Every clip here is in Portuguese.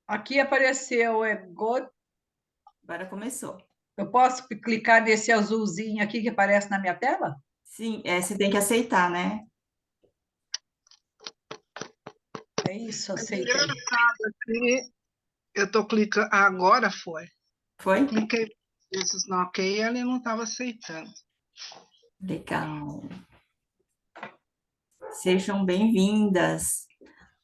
Aqui apareceu, Agora começou. eu posso clicar nesse azulzinho aqui que aparece na minha tela? Sim, você tem que aceitar, né? É isso, Mas aceitei. engraçado aqui, eu estou clicando. Agora foi. Foi? Eu cliquei esses no OK e ele não estava aceitando. Legal. Sejam bem-vindas.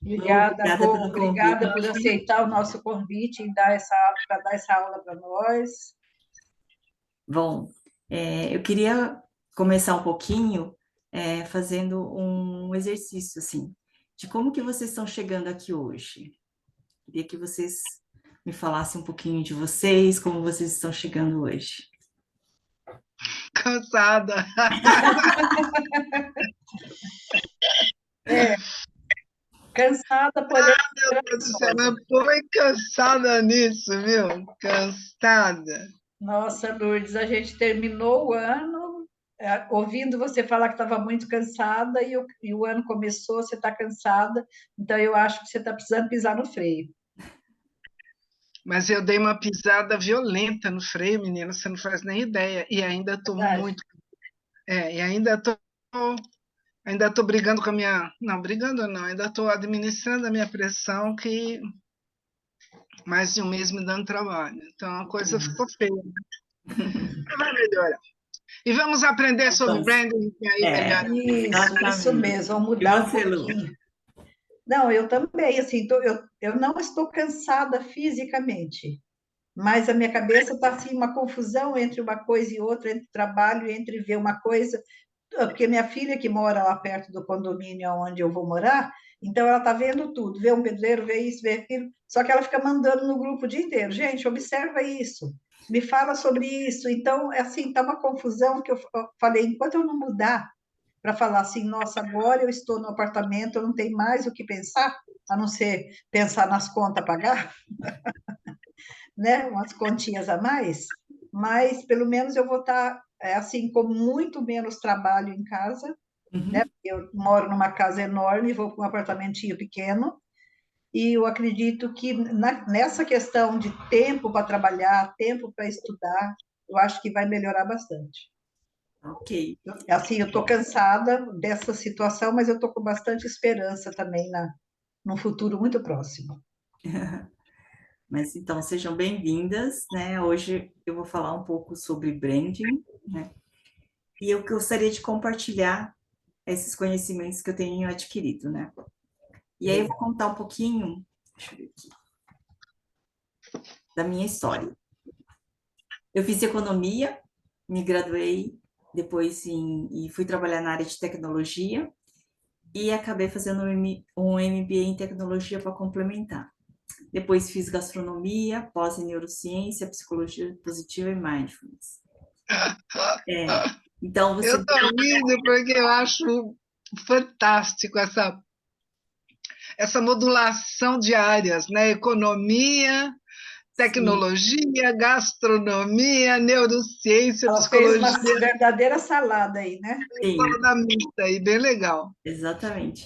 Obrigada, Obrigada Rô, pelo obrigada convite. por aceitar o nosso convite e dar para dar essa aula para nós. Bom, eu queria começar um pouquinho fazendo um exercício, assim, de como que vocês estão chegando aqui hoje. Queria que vocês me falassem um pouquinho de vocês, como vocês estão chegando hoje. Cansada. Cansada, porém Meu Deus do céu, esperançosa. mas foi cansada nisso, viu? Cansada. Nossa, Lourdes, a gente terminou o ano ouvindo você falar que estava muito cansada e o ano começou, você está cansada, então eu acho que você está precisando pisar no freio. Mas eu dei uma pisada violenta no freio, menina, você não faz nem ideia. E ainda estou Verdade. muito. E ainda tô brigando com a minha. Não, brigando não, ainda estou administrando a minha pressão, que mais de um mês me dando trabalho. Então a coisa ficou feia. Mas vai melhorar. E vamos aprender sobre Vamos. branding, que aí melhora. Isso Exatamente. mesmo, vamos E mudar um você, Lu? pouquinho. Não, eu também, assim, eu não estou cansada fisicamente, mas a minha cabeça está assim, uma confusão entre uma coisa e outra, entre trabalho, entre ver uma coisa, porque minha filha que mora lá perto do condomínio onde eu vou morar, então ela está vendo tudo, vê um pedreiro, vê isso, vê aquilo, só que ela fica mandando no grupo o dia inteiro, gente, observa isso, me fala sobre isso, então, é assim, está uma confusão que eu falei, enquanto eu não mudar para falar assim, nossa, agora eu estou no apartamento, eu não tenho mais o que pensar, a não ser pensar nas contas a pagar, né? Umas continhas a mais, mas pelo menos eu vou estar assim com muito menos trabalho em casa, né? Uhum. Eu moro numa casa enorme, vou para um apartamentinho pequeno, e eu acredito que nessa questão de tempo para trabalhar, tempo para estudar, eu acho que vai melhorar bastante. Ok. Assim, eu estou cansada dessa situação, mas eu estou com bastante esperança também num futuro muito próximo. Mas então, sejam bem-vindas, né? Hoje eu vou falar um pouco sobre branding, né? E eu gostaria de compartilhar esses conhecimentos que eu tenho adquirido, né? E aí eu vou contar um pouquinho, deixa eu ver aqui, da minha história. Eu fiz economia, me graduei depois e fui trabalhar na área de tecnologia e acabei fazendo um MBA em tecnologia para complementar. Depois fiz gastronomia, pós em neurociência, psicologia positiva e mindfulness. Então Eu você estou rindo porque eu acho fantástico essa modulação de áreas, né? Economia, sim, tecnologia, gastronomia, neurociência, Ela fez uma psicologia, verdadeira salada aí, né? sim, salada mista aí, bem legal. exatamente.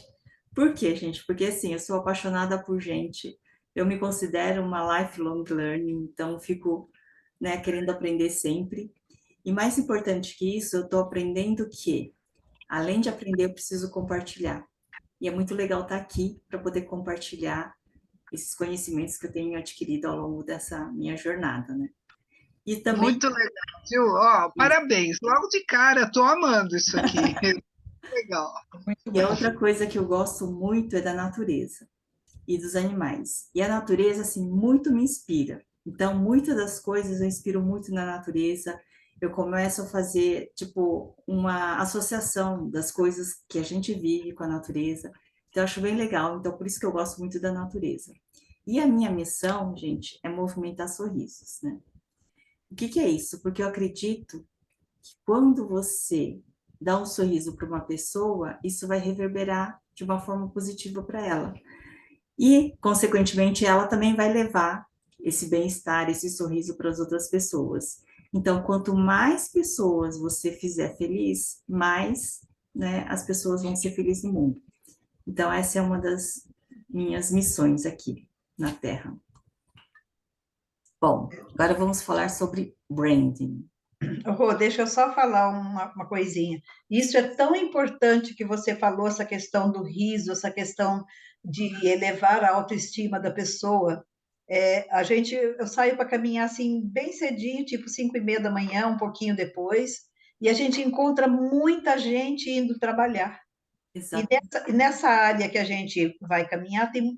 Por quê, gente? Porque assim, eu sou apaixonada por gente. Eu me considero uma lifelong learning, então fico, né, querendo aprender sempre. E mais importante que isso, eu estou aprendendo que, além de aprender, eu preciso compartilhar. E é muito legal estar aqui para poder compartilhar esses conhecimentos que eu tenho adquirido ao longo dessa minha jornada, né? E também, Muito legal, viu? Ó, parabéns. Logo de cara, estou amando isso aqui. Legal. Muito e a bom. outra coisa que eu gosto muito é da natureza e dos animais. E a natureza, assim, muito me inspira. Então, muitas das coisas eu inspiro muito na natureza. Eu começo a fazer, tipo, uma associação das coisas que a gente vive com a natureza. Então, eu acho bem legal. Então, por isso que eu gosto muito da natureza. E a minha missão, gente, é movimentar sorrisos, né? O que que é isso? Porque eu acredito que quando você dá um sorriso para uma pessoa, isso vai reverberar de uma forma positiva para ela. E, consequentemente, ela também vai levar esse bem-estar, esse sorriso para as outras pessoas. Então, quanto mais pessoas você fizer feliz, mais, né, as pessoas vão ser felizes no mundo. Então, essa é uma minhas missões aqui na Terra. Bom, agora vamos falar sobre branding. Rô, deixa eu só falar uma coisinha. Isso é tão importante que você falou, essa questão do riso, essa questão de elevar a autoestima da pessoa. Eu saio para caminhar assim bem cedinho, tipo 5:30 da manhã, um pouquinho depois, e a gente encontra muita gente indo trabalhar. E Exato. nessa área que a gente vai caminhar, tem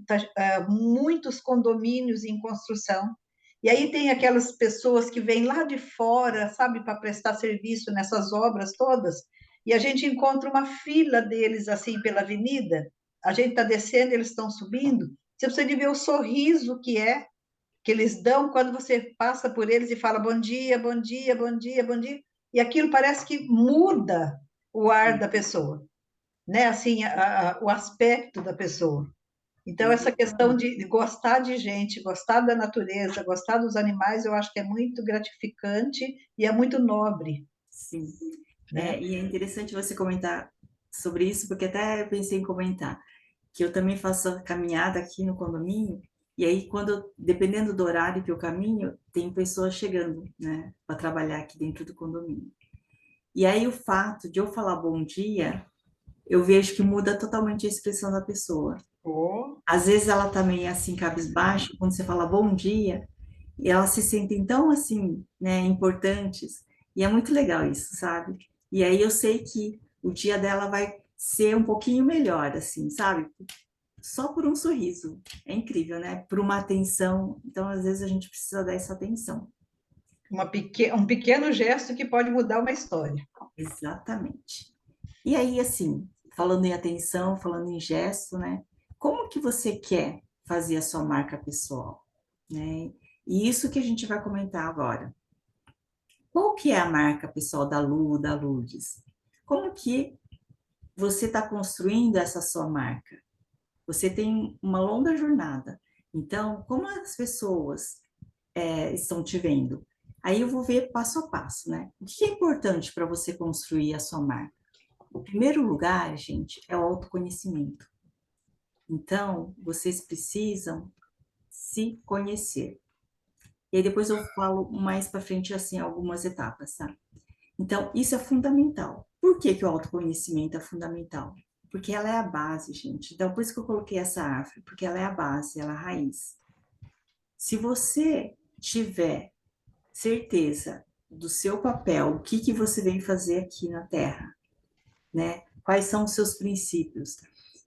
muitos condomínios em construção. E aí tem aquelas pessoas que vêm lá de fora, sabe, para prestar serviço nessas obras todas, e a gente encontra uma fila deles assim pela avenida. A gente está descendo, eles estão subindo. Você precisa de ver o sorriso que eles dão quando você passa por eles e fala bom dia, bom dia, bom dia, bom dia. E aquilo parece que muda o ar da pessoa, né? Assim, o aspecto da pessoa. Então, essa questão de gostar de gente, gostar da natureza, gostar dos animais, eu acho que é muito gratificante e é muito nobre, Sim. né? E é interessante você comentar sobre isso, porque até eu pensei em comentar que eu também faço a caminhada aqui no condomínio, e aí dependendo do horário que eu caminho, tem pessoas chegando, né, para trabalhar aqui dentro do condomínio. E aí o fato de eu falar bom dia, eu vejo que muda totalmente a expressão da pessoa. Oh, Às vezes ela tá meio assim, cabisbaixa, quando você fala bom dia, e elas se sentem tão assim, né, importantes, e é muito legal isso, sabe? E aí eu sei que o dia dela vai ser um pouquinho melhor, assim, sabe? Só por um sorriso. É incrível, né? Por uma atenção. Então, às vezes, a gente precisa dar essa atenção. um pequeno gesto que pode mudar uma história. Exatamente. E aí, assim, falando em atenção, falando em gesto, né? Como que você quer fazer a sua marca pessoal, né? E isso que a gente vai comentar agora. Qual que é a marca pessoal da Lu, da Lourdes? Como que você está construindo essa sua marca? Você tem uma longa jornada. Então, como as pessoas estão te vendo? Aí eu vou ver passo a passo, né? O que é importante para você construir a sua marca? O primeiro lugar, gente, é o autoconhecimento. Então, vocês precisam se conhecer. E aí depois eu falo mais para frente, assim, algumas etapas, tá? Então, isso é fundamental. Por que que o autoconhecimento é fundamental? Porque ela é a base, gente. Então, por isso que eu coloquei essa árvore, porque ela é a base, ela é a raiz. Se você tiver certeza do seu papel, o que que você vem fazer aqui na Terra, né? Quais são os seus princípios?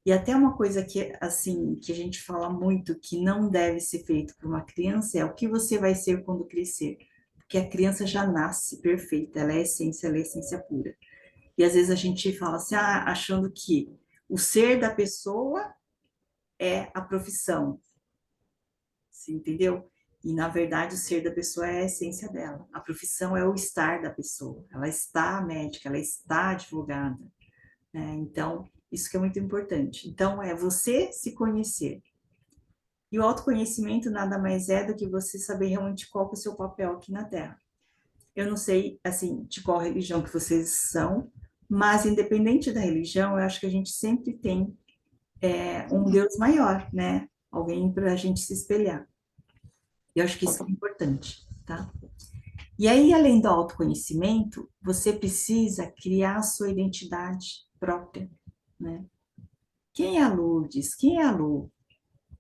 E até uma coisa que, assim, que a gente fala muito que não deve ser feito para uma criança é o que você vai ser quando crescer. Porque a criança já nasce perfeita, ela é essência pura. E às vezes a gente fala assim, achando que o ser da pessoa é a profissão, você entendeu? E na verdade o ser da pessoa é a essência dela. A profissão é o estar da pessoa. Ela está médica, ela está advogada, né? Então, isso que é muito importante. Então, é você se conhecer. E o autoconhecimento nada mais é do que você saber realmente qual que é o seu papel aqui na Terra. Eu não sei, assim, de qual religião que vocês são, mas independente da religião, eu acho que a gente sempre tem um Deus maior, né? Alguém para a gente se espelhar. E eu acho que isso é importante, tá? E aí, além do autoconhecimento, você precisa criar a sua identidade própria, né? Quem é a Lourdes? Quem é a Lu?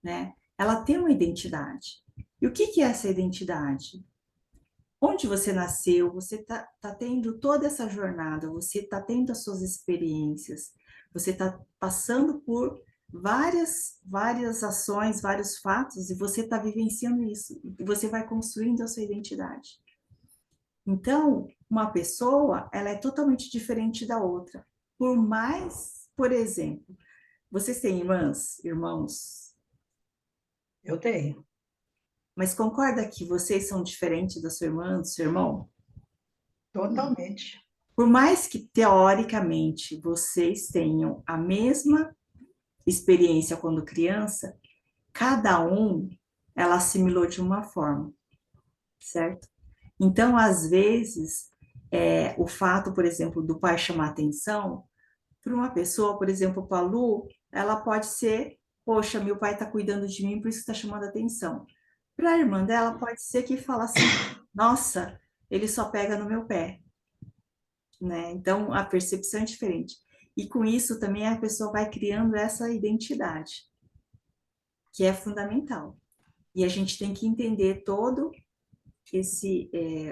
Né? Ela tem uma identidade. E o que que é essa identidade? Onde você nasceu, você tá tendo toda essa jornada, você está tendo as suas experiências, você está passando por várias ações, vários fatos, e você está vivenciando isso, e você vai construindo a sua identidade. Então, uma pessoa, ela é totalmente diferente da outra. Por mais, por exemplo, vocês têm irmãs, irmãos, Eu tenho, mas concorda que vocês são diferentes da sua irmã, do seu irmão? totalmente. Por mais que teoricamente vocês tenham a mesma experiência quando criança, cada um ela assimilou de uma forma, certo? Então, às vezes, o fato, por exemplo, do pai chamar atenção, para uma pessoa, por exemplo, para a Lu, ela pode ser poxa, meu pai está cuidando de mim, por isso está chamando atenção. Para a irmã dela, pode ser que fala assim, nossa, ele só pega no meu pé, né? Então, a percepção é diferente. E com isso também a pessoa vai criando essa identidade, que é fundamental. E a gente tem que entender todo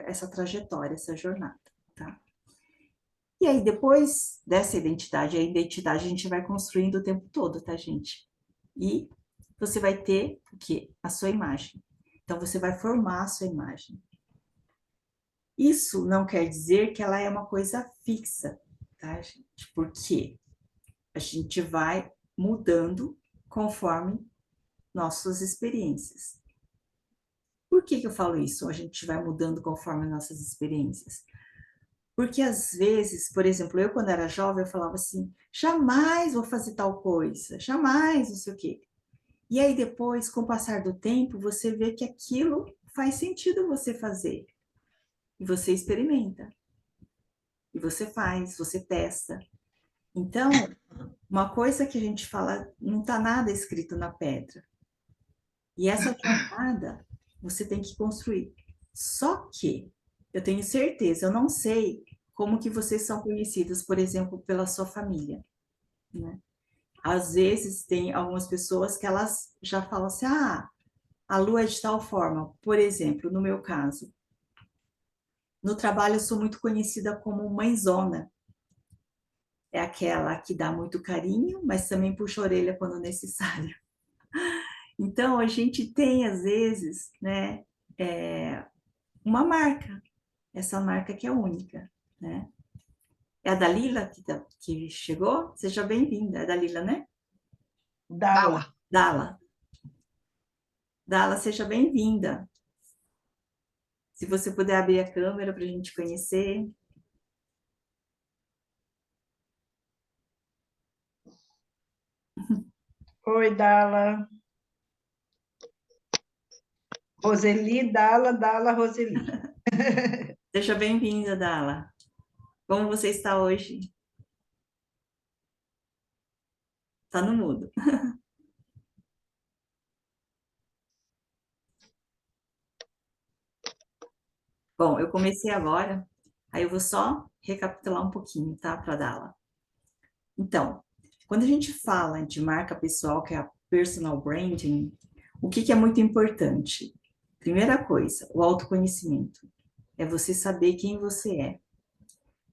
essa trajetória, essa jornada, tá? E aí, depois dessa identidade, a identidade a gente vai construindo o tempo todo, tá, gente? E você vai ter o quê? A sua imagem. Então, você vai formar a sua imagem. Isso não quer dizer que ela é uma coisa fixa, tá, gente? Porque a gente vai mudando conforme nossas experiências. Por que eu falo isso? A gente vai mudando conforme nossas experiências. Porque às vezes, por exemplo, eu quando era jovem, eu falava assim, jamais vou fazer tal coisa, jamais não sei o quê. E aí depois, com o passar do tempo, você vê que aquilo faz sentido você fazer. E você experimenta. E você faz, você testa. Então, uma coisa que a gente fala, não está nada escrito na pedra. E essa jornada você tem que construir. Só que eu tenho certeza, eu não sei como que vocês são conhecidos, por exemplo, pela sua família, né? Às vezes tem algumas pessoas que elas já falam assim, ah, a lua é de tal forma. Por exemplo, no meu caso, no trabalho eu sou muito conhecida como mãezona. É aquela que dá muito carinho, mas também puxa a orelha quando necessário. Então, a gente tem, às vezes, né, uma marca, essa marca que é única, né? É a Dalila que chegou? Seja bem-vinda. É a Dalila, né? Dala. Dala. Dala, seja bem-vinda. Se você puder abrir a câmera para a gente conhecer. Oi, Dala. Roseli, Dala, Dala, Roseli. Seja bem-vinda, Dala. Como você está hoje? Está no mudo. Bom, eu comecei agora, aí eu vou só recapitular um pouquinho, tá, para Dala. Então, quando a gente fala de marca pessoal, que é a personal branding, o que que é muito importante? Primeira coisa, o autoconhecimento. É você saber quem você é.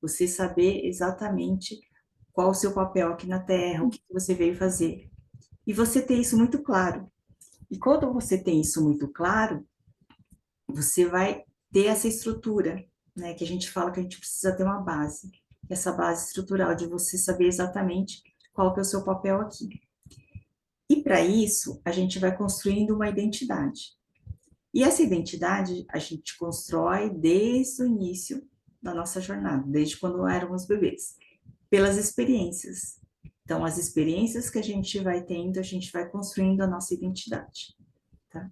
Você saber exatamente qual o seu papel aqui na Terra, o que que você veio fazer. E você ter isso muito claro. E quando você tem isso muito claro, você vai ter essa estrutura, né? Que a gente fala que a gente precisa ter uma base. Essa base estrutural de você saber exatamente qual que é o seu papel aqui. E para isso, a gente vai construindo uma identidade. E essa identidade a gente constrói desde o início da nossa jornada, desde quando éramos bebês, pelas experiências. Então, as experiências que a gente vai tendo, a gente vai construindo a nossa identidade. Tá?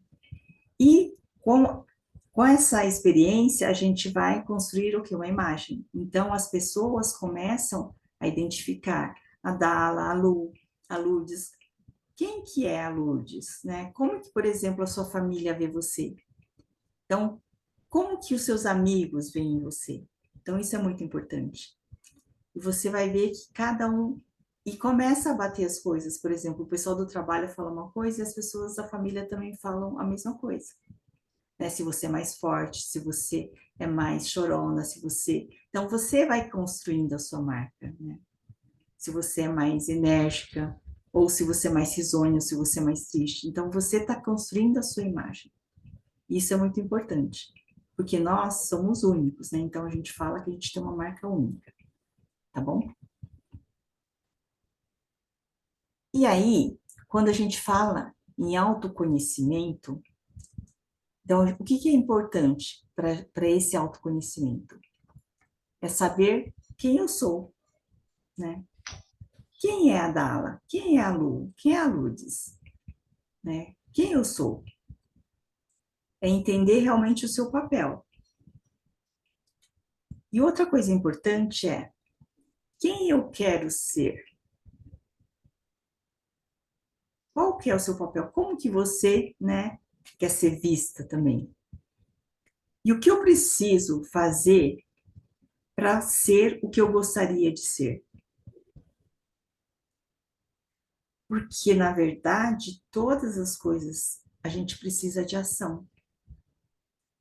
E com essa experiência, a gente vai construir o que? Uma imagem. Então, as pessoas começam a identificar a Dala, a Lourdes. Quem que é a Lourdes, né? Como que, por exemplo, a sua família vê você? Então, como que os seus amigos veem você? Então, isso é muito importante. E você vai ver que cada um... E começa a bater as coisas. Por exemplo, o pessoal do trabalho fala uma coisa e as pessoas da família também falam a mesma coisa. Né? Se você é mais forte, se você é mais chorona, se você... Então, você vai construindo a sua marca, né? Se você é mais enérgica, ou se você é mais risonho, ou se você é mais triste. Então, você está construindo a sua imagem. Isso é muito importante, porque nós somos únicos, né? Então, a gente fala que a gente tem uma marca única, tá bom? E aí, quando a gente fala em autoconhecimento, então, o que que é importante para esse autoconhecimento? É saber quem eu sou, né? Quem é a Dala? Quem é a Lu? Quem é a Lourdes? Né? Quem eu sou? É entender realmente o seu papel. E outra coisa importante é quem eu quero ser. Qual que é o seu papel? Como que você, né, quer ser vista também? E o que eu preciso fazer para ser o que eu gostaria de ser? Porque, na verdade, todas as coisas a gente precisa de ação.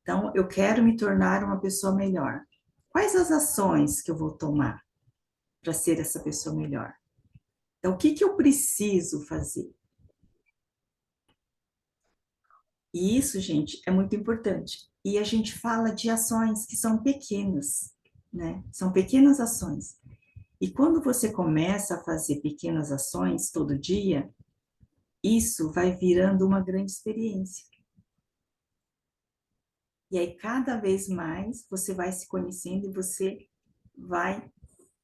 Então, eu quero me tornar uma pessoa melhor. Quais as ações que eu vou tomar para ser essa pessoa melhor? Então, o que que eu preciso fazer? E isso, gente, é muito importante. E a gente fala de ações que são pequenas, né? São pequenas ações. E quando você começa a fazer pequenas ações todo dia, isso vai virando uma grande experiência. E aí, cada vez mais, você vai se conhecendo e você vai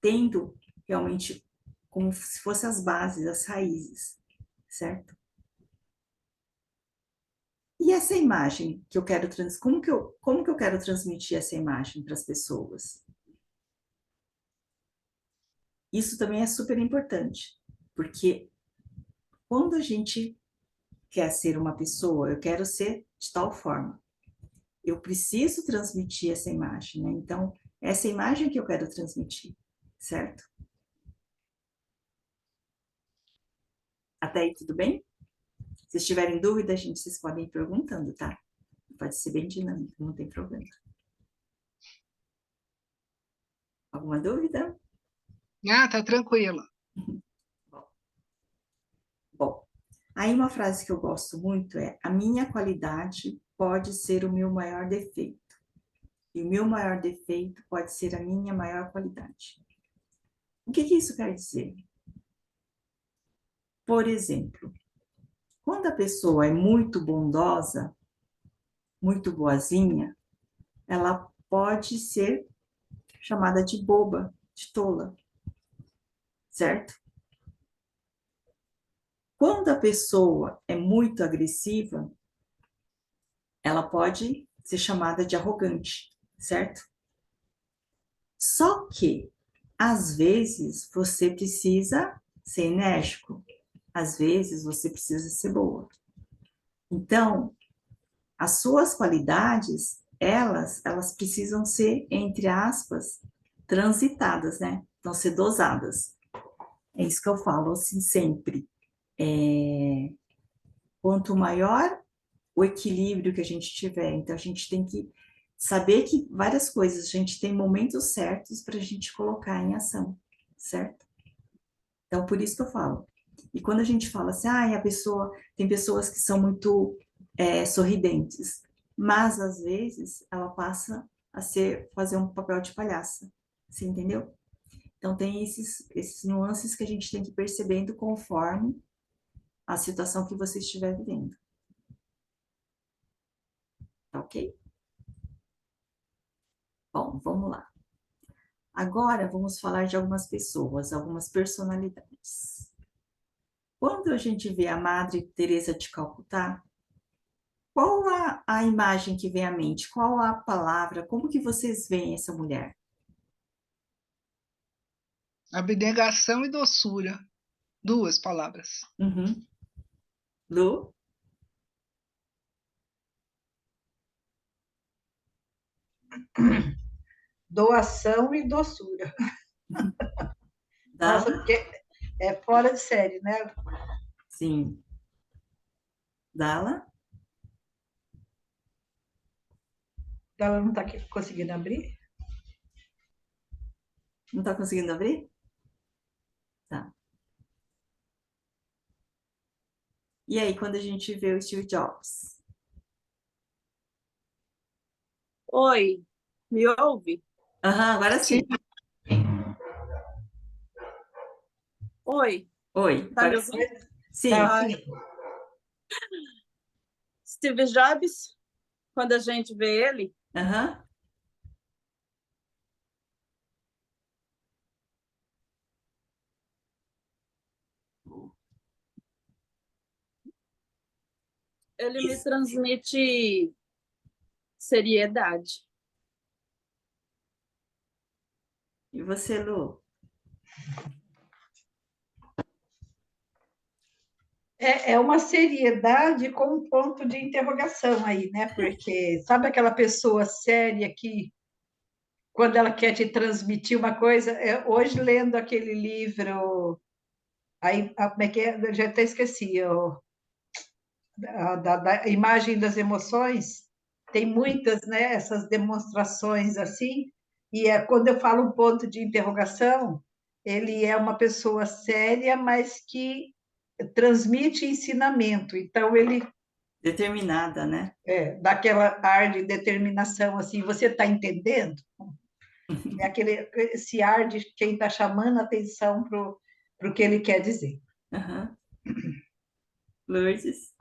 tendo realmente como se fossem as bases, as raízes, certo? E essa imagem que eu quero como que eu quero transmitir essa imagem para as pessoas? Isso também é super importante, porque quando a gente quer ser uma pessoa, eu quero ser de tal forma, eu preciso transmitir essa imagem, né? Então, essa imagem que eu quero transmitir, certo? Até aí, tudo bem? Se tiverem dúvida, gente, vocês podem ir perguntando, tá? Pode ser bem dinâmico, não tem problema. Alguma dúvida? Ah, tá tranquilo. Bom, aí uma frase que eu gosto muito é: a minha qualidade pode ser o meu maior defeito, e o meu maior defeito pode ser a minha maior qualidade. O que que isso quer dizer? Por exemplo, quando a pessoa é muito bondosa, muito boazinha, ela pode ser chamada de boba, de tola, certo? Quando a pessoa é muito agressiva, ela pode ser chamada de arrogante, certo? Só que, às vezes, você precisa ser enérgico, às vezes, você precisa ser boa. Então, as suas qualidades, elas precisam ser, entre aspas, transitadas, né? Então, ser dosadas. É isso que eu falo, assim, sempre. Quanto maior o equilíbrio que a gente tiver, então a gente tem que saber que várias coisas, a gente tem momentos certos para a gente colocar em ação, certo? Então, por isso que eu falo. E quando a gente fala assim, ah, tem pessoas que são muito sorridentes, mas às vezes ela passa a fazer um papel de palhaça, você entendeu? Então, tem esses nuances que a gente tem que ir percebendo conforme a situação que você estiver vivendo. Tá ok? Bom, vamos lá. Agora vamos falar de algumas pessoas, algumas personalidades. Quando a gente vê a Madre Teresa de Calcutá, qual a imagem que vem à mente? Qual a palavra? Como que vocês veem essa mulher? Abnegação e doçura. Duas palavras. Uhum. Lu? Doação e doçura. Nossa, Dala? porque é fora de série, né? Sim. Dala? Ela não está conseguindo abrir? Não está conseguindo abrir? Tá. E aí, quando a gente vê o Steve Jobs? Oi, me ouve? Aham, agora Sim, sim. Oi, Oi, tá me agora ouvindo? sim. Tá, Ai, sim. Steve Jobs, quando a gente vê ele, Aham. ele me Isso. transmite seriedade. E você, Lu? É uma seriedade com um ponto de interrogação aí, né? Porque sabe aquela pessoa séria que, quando ela quer te transmitir uma coisa, hoje lendo aquele livro, aí, como é que é? Eu já até esqueci, da imagem das emoções, tem muitas, né, essas demonstrações assim, e quando eu falo um ponto de interrogação, ele é uma pessoa séria, mas que transmite ensinamento, então ele Determinada, né? dá aquela ar de determinação, assim, você está entendendo? É esse ar de quem está chamando a atenção para o que ele quer dizer. Aham. Lourdes?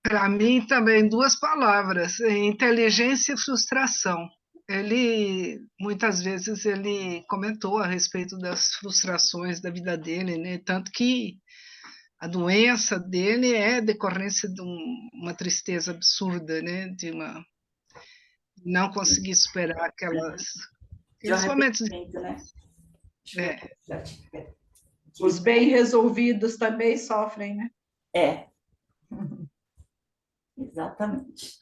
Para mim, também, duas palavras: inteligência e frustração. Ele, muitas vezes, ele comentou a respeito das frustrações da vida dele, né? Tanto que a doença dele é decorrência de uma tristeza absurda, né? De não conseguir superar De um aqueles momentos. arrependimento, né? É, Os bem resolvidos também sofrem, né? É, exatamente.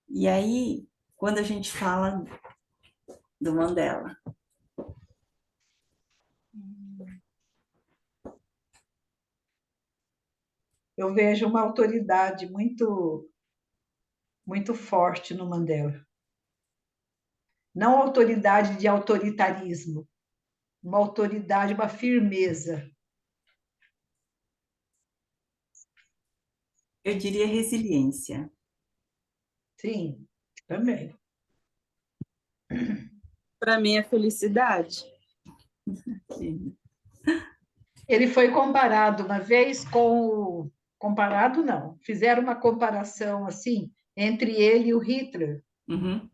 E aí, quando a gente fala do Mandela, Eu vejo uma autoridade muito, muito forte no Mandela. Não autoridade de autoritarismo, uma autoridade, uma firmeza. eu diria resiliência. Sim, também. Para mim é felicidade. Sim. Ele foi comparado uma vez com comparado não, fizeram uma comparação assim entre ele e o Hitler, Uhum.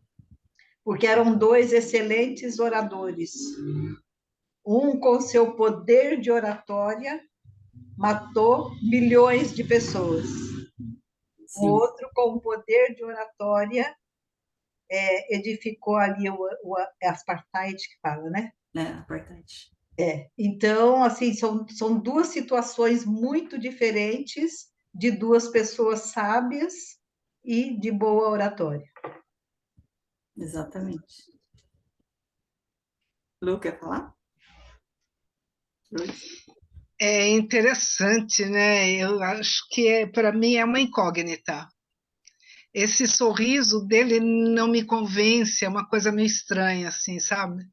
porque eram dois excelentes oradores. Um com seu poder de oratória matou milhões de pessoas. O Sim, outro com o poder de oratória edificou ali o apartheid que fala, né? é importante. Então, assim, são duas situações muito diferentes de duas pessoas sábias e de boa oratória. Exatamente. Lu, quer falar? Lourdes? é interessante, né? Eu acho que para mim é uma incógnita. Esse sorriso dele não me convence, é uma coisa meio estranha, assim, sabe?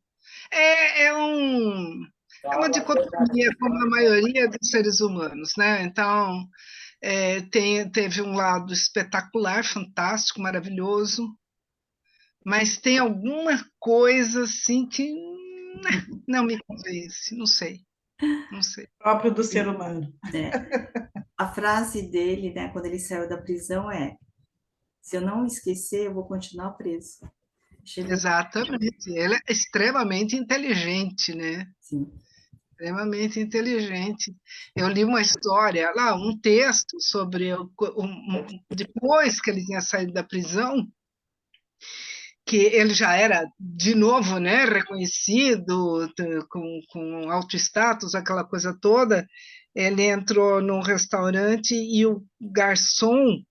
É uma dicotomia, como a maioria dos seres humanos, né? Então, teve um lado espetacular, fantástico, maravilhoso, mas tem alguma coisa assim que não me convence, não sei, não sei. Próprio do ser humano. É. A frase dele, né, quando ele saiu da prisão é: se eu não me esquecer, eu vou continuar preso. Chegou, Exatamente, ele é extremamente inteligente, né? sim. Extremamente inteligente. Eu li uma história lá, um texto sobre depois que ele tinha saído da prisão, que ele já era de novo, né, reconhecido, com alto status, aquela coisa toda. Ele entrou num restaurante e o garçom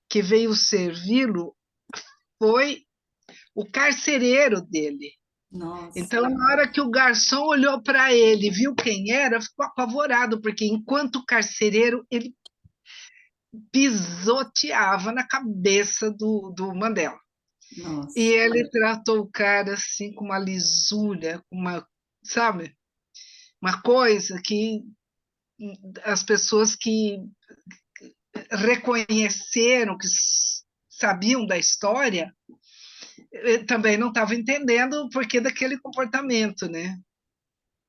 que veio servi-lo foi o carcereiro dele. Nossa, Então, na hora que o garçom olhou para ele, viu quem era, ficou apavorado, porque enquanto carcereiro, ele pisoteava na cabeça do Mandela. E nossa. ele tratou o cara assim com uma lisura, com sabe, uma coisa que as pessoas que reconheceram, que sabiam da história, também não estavam entendendo o porquê daquele comportamento, né?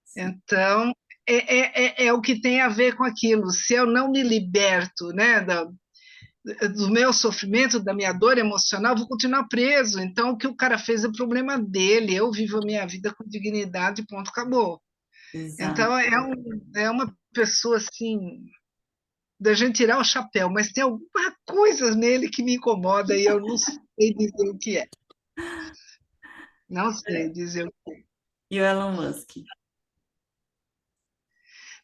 Sim. Então, é o que tem a ver com aquilo. Se eu não me liberto, né, do meu sofrimento, da minha dor emocional, vou continuar preso. Então, o que o cara fez é problema dele. Eu vivo a minha vida com dignidade, ponto, acabou. Exato. Então, é uma pessoa assim, da gente tirar o chapéu, mas tem alguma coisa nele que me incomoda e eu não sei dizer o que é. Não sei dizer o que é. E o Elon Musk?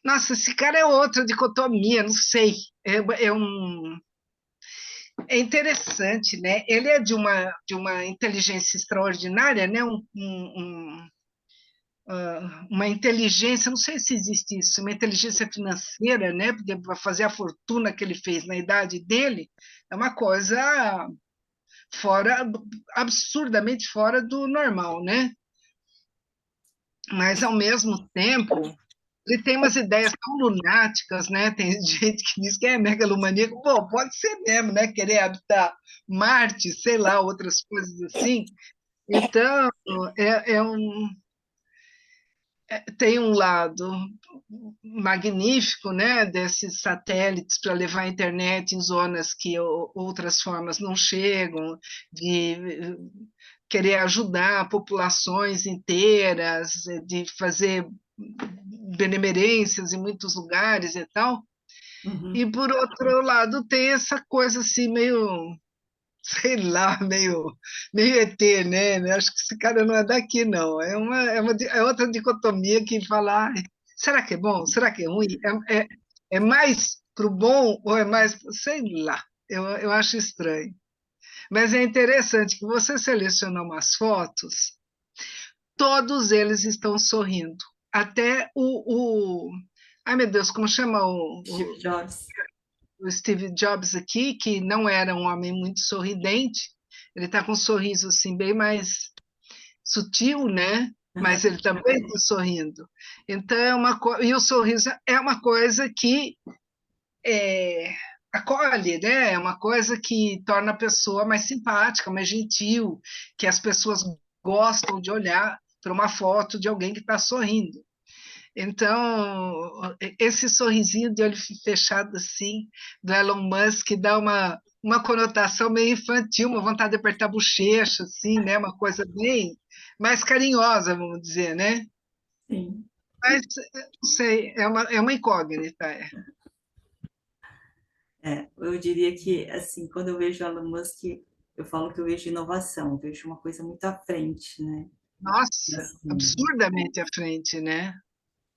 Nossa, esse cara é outra dicotomia, não sei. É interessante, né? Ele é de uma inteligência extraordinária, né? Uma inteligência, não sei se existe isso, uma inteligência financeira, né? Porque para fazer a fortuna que ele fez na idade dele é uma coisa fora, absurdamente fora do normal, né? Mas ao mesmo tempo ele tem umas ideias tão lunáticas, né? Tem gente que diz que é megalomaníaco. Bom, pode ser mesmo, né? Querer habitar Marte, sei lá, outras coisas assim. Então, tem um lado magnífico, né, desses satélites para levar a internet em zonas que outras formas não chegam, de querer ajudar populações inteiras, de fazer benemerências em muitos lugares e tal. E, Uhum. por outro lado, tem essa coisa assim, meio, sei lá, meio ET, né? Eu acho que esse cara não é daqui, não. É outra dicotomia que fala, "Ai, será que é bom? Será que é ruim? É mais pro bom ou é mais, sei lá, eu acho estranho. Mas é interessante que você selecionou umas fotos, todos eles estão sorrindo. Até ai meu Deus, como chama Steve Jobs. o Steve Jobs aqui, que não era um homem muito sorridente, ele está com um sorriso assim bem mais sutil, né? Mas Uhum. ele também está sorrindo. Então, e o sorriso é uma coisa que acolhe, né? É uma coisa que torna a pessoa mais simpática, mais gentil, que as pessoas gostam de olhar para uma foto de alguém que está sorrindo. Então, esse sorrisinho de olho fechado assim, do Elon Musk, dá uma conotação meio infantil, uma vontade de apertar a bochecha, assim, né? Uma coisa bem mais carinhosa, vamos dizer, né? Sim. Mas, não sei, é uma incógnita. Eu diria que, assim, quando eu vejo Elon Musk, eu falo que eu vejo inovação, eu vejo uma coisa muito à frente, né? Nossa, Assim, absurdamente à frente, né?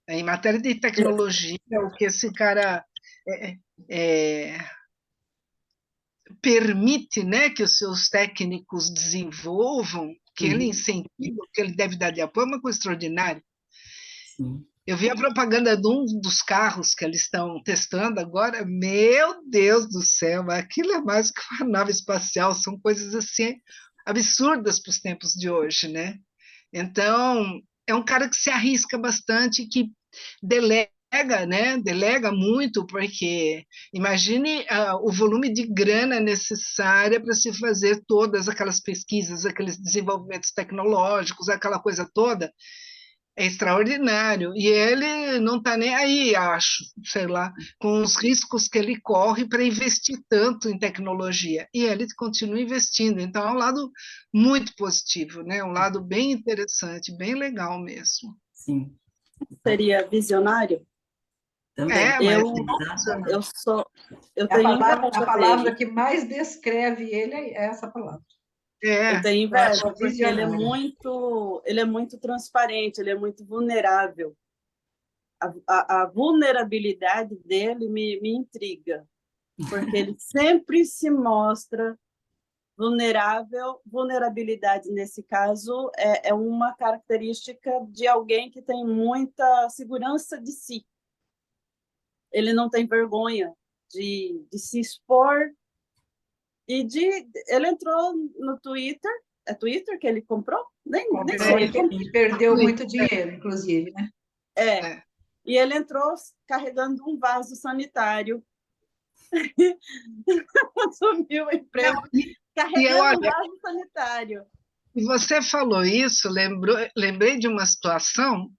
Em matéria de tecnologia, o que esse cara é, é, permite, né, que os seus técnicos desenvolvam, que ele uhum, incentiva, que ele deve dar de apoio, é uma coisa extraordinária. sim. Eu vi a propaganda de um dos carros que eles estão testando agora. Meu Deus do céu, aquilo é mais que uma nave espacial, são coisas assim absurdas para os tempos de hoje, né? Então, é um cara que se arrisca bastante, que delega, né? Delega muito, porque imagine o volume de grana necessária para se fazer todas aquelas pesquisas, aqueles desenvolvimentos tecnológicos, aquela coisa toda. É extraordinário. E ele não está nem aí, acho, sei lá, com os riscos que ele corre para investir tanto em tecnologia. E ele continua investindo. Então, é um lado muito positivo, né? Um lado bem interessante, bem legal mesmo. Sim, Seria visionário? É, mas Eu, exatamente. eu sou, eu É a tenho palavra, a inveja palavra dele. que mais descreve ele é essa palavra. Eu é, tenho Eu acho inveja porque visionário. ele é muito transparente, ele é muito vulnerável. A vulnerabilidade dele me intriga, porque ele sempre se mostra vulnerável. Vulnerabilidade, nesse caso, é uma característica de alguém que tem muita segurança de si. Ele não tem vergonha de se expor ele entrou no Twitter. É Twitter que ele comprou? Nem Comprou sei. e perdeu muito dinheiro, inclusive, né? É. é. E ele entrou carregando um vaso sanitário, assumiu o Não, emprego e eu, carregando um olha, vaso sanitário. e você falou isso, lembrei de uma situação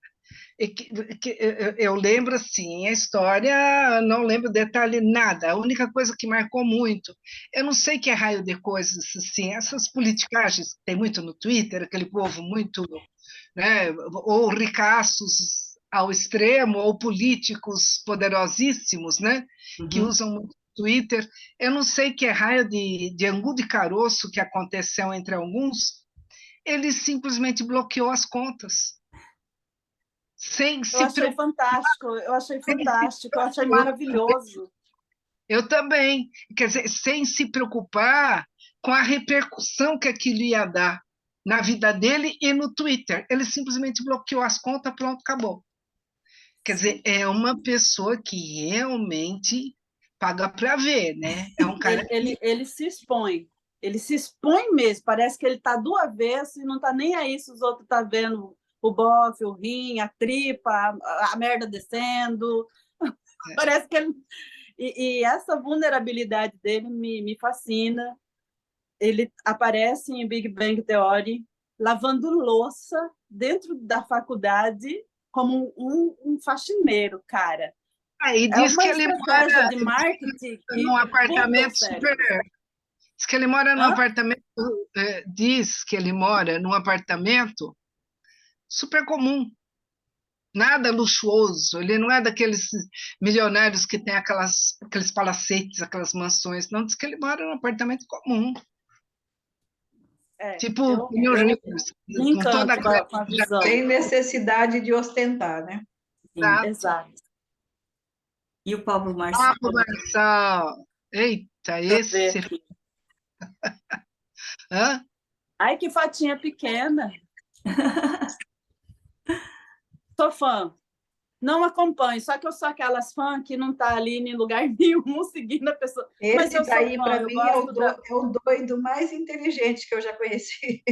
que eu lembro assim, a história, não lembro detalhe nada. A única coisa que marcou muito, eu não sei que é raio de coisas assim, essas politicagens que tem muito no Twitter, aquele povo muito, né, ou ricaços ao extremo, ou políticos poderosíssimos, né, que Uhum. usam muito o Twitter. Eu não sei que é raio de angu de caroço que aconteceu entre alguns, ele simplesmente bloqueou as contas. sem Eu se achei preocupar. fantástico, eu achei fantástico, eu achei maravilhoso. Eu também, quer dizer, sem se preocupar com a repercussão que aquilo ia dar na vida dele e no Twitter. Ele simplesmente bloqueou as contas, pronto, acabou. Quer dizer, é uma pessoa que realmente paga para ver, né? É um cara que Ele ele se expõe mesmo, parece que ele está do avesso e não está nem aí se os outros estão vendo o bofe, o rim, a tripa, a merda descendo. Parece que ele. E essa vulnerabilidade dele me fascina. Ele aparece em Big Bang Theory lavando louça dentro da faculdade como um faxineiro, cara. aí É diz que uma ele estratégia mora de marketing que num buga o apartamento super. cérebro. Diz que ele mora num Hã? apartamento. Diz que ele mora num apartamento super comum, nada luxuoso. Ele não é daqueles milionários que tem aqueles palacetes, aquelas mansões. Não, diz que ele mora num apartamento comum, É, tipo o New eu Reeves, me com toda encanto aquela com a visão. Sem necessidade de ostentar, né? Sim. Exato. E o Pablo Marçal? Pablo Marçal. Eita, Deixa eu ver esse. aqui. Hã? Ai, que fatinha pequena. Sou fã. Não acompanho, só que eu sou aquelas fãs que não tá ali em lugar nenhum seguindo a pessoa. Mas eu Esse sou daí, fã, para eu mim, é gosto da. é o doido mais inteligente que eu já conheci.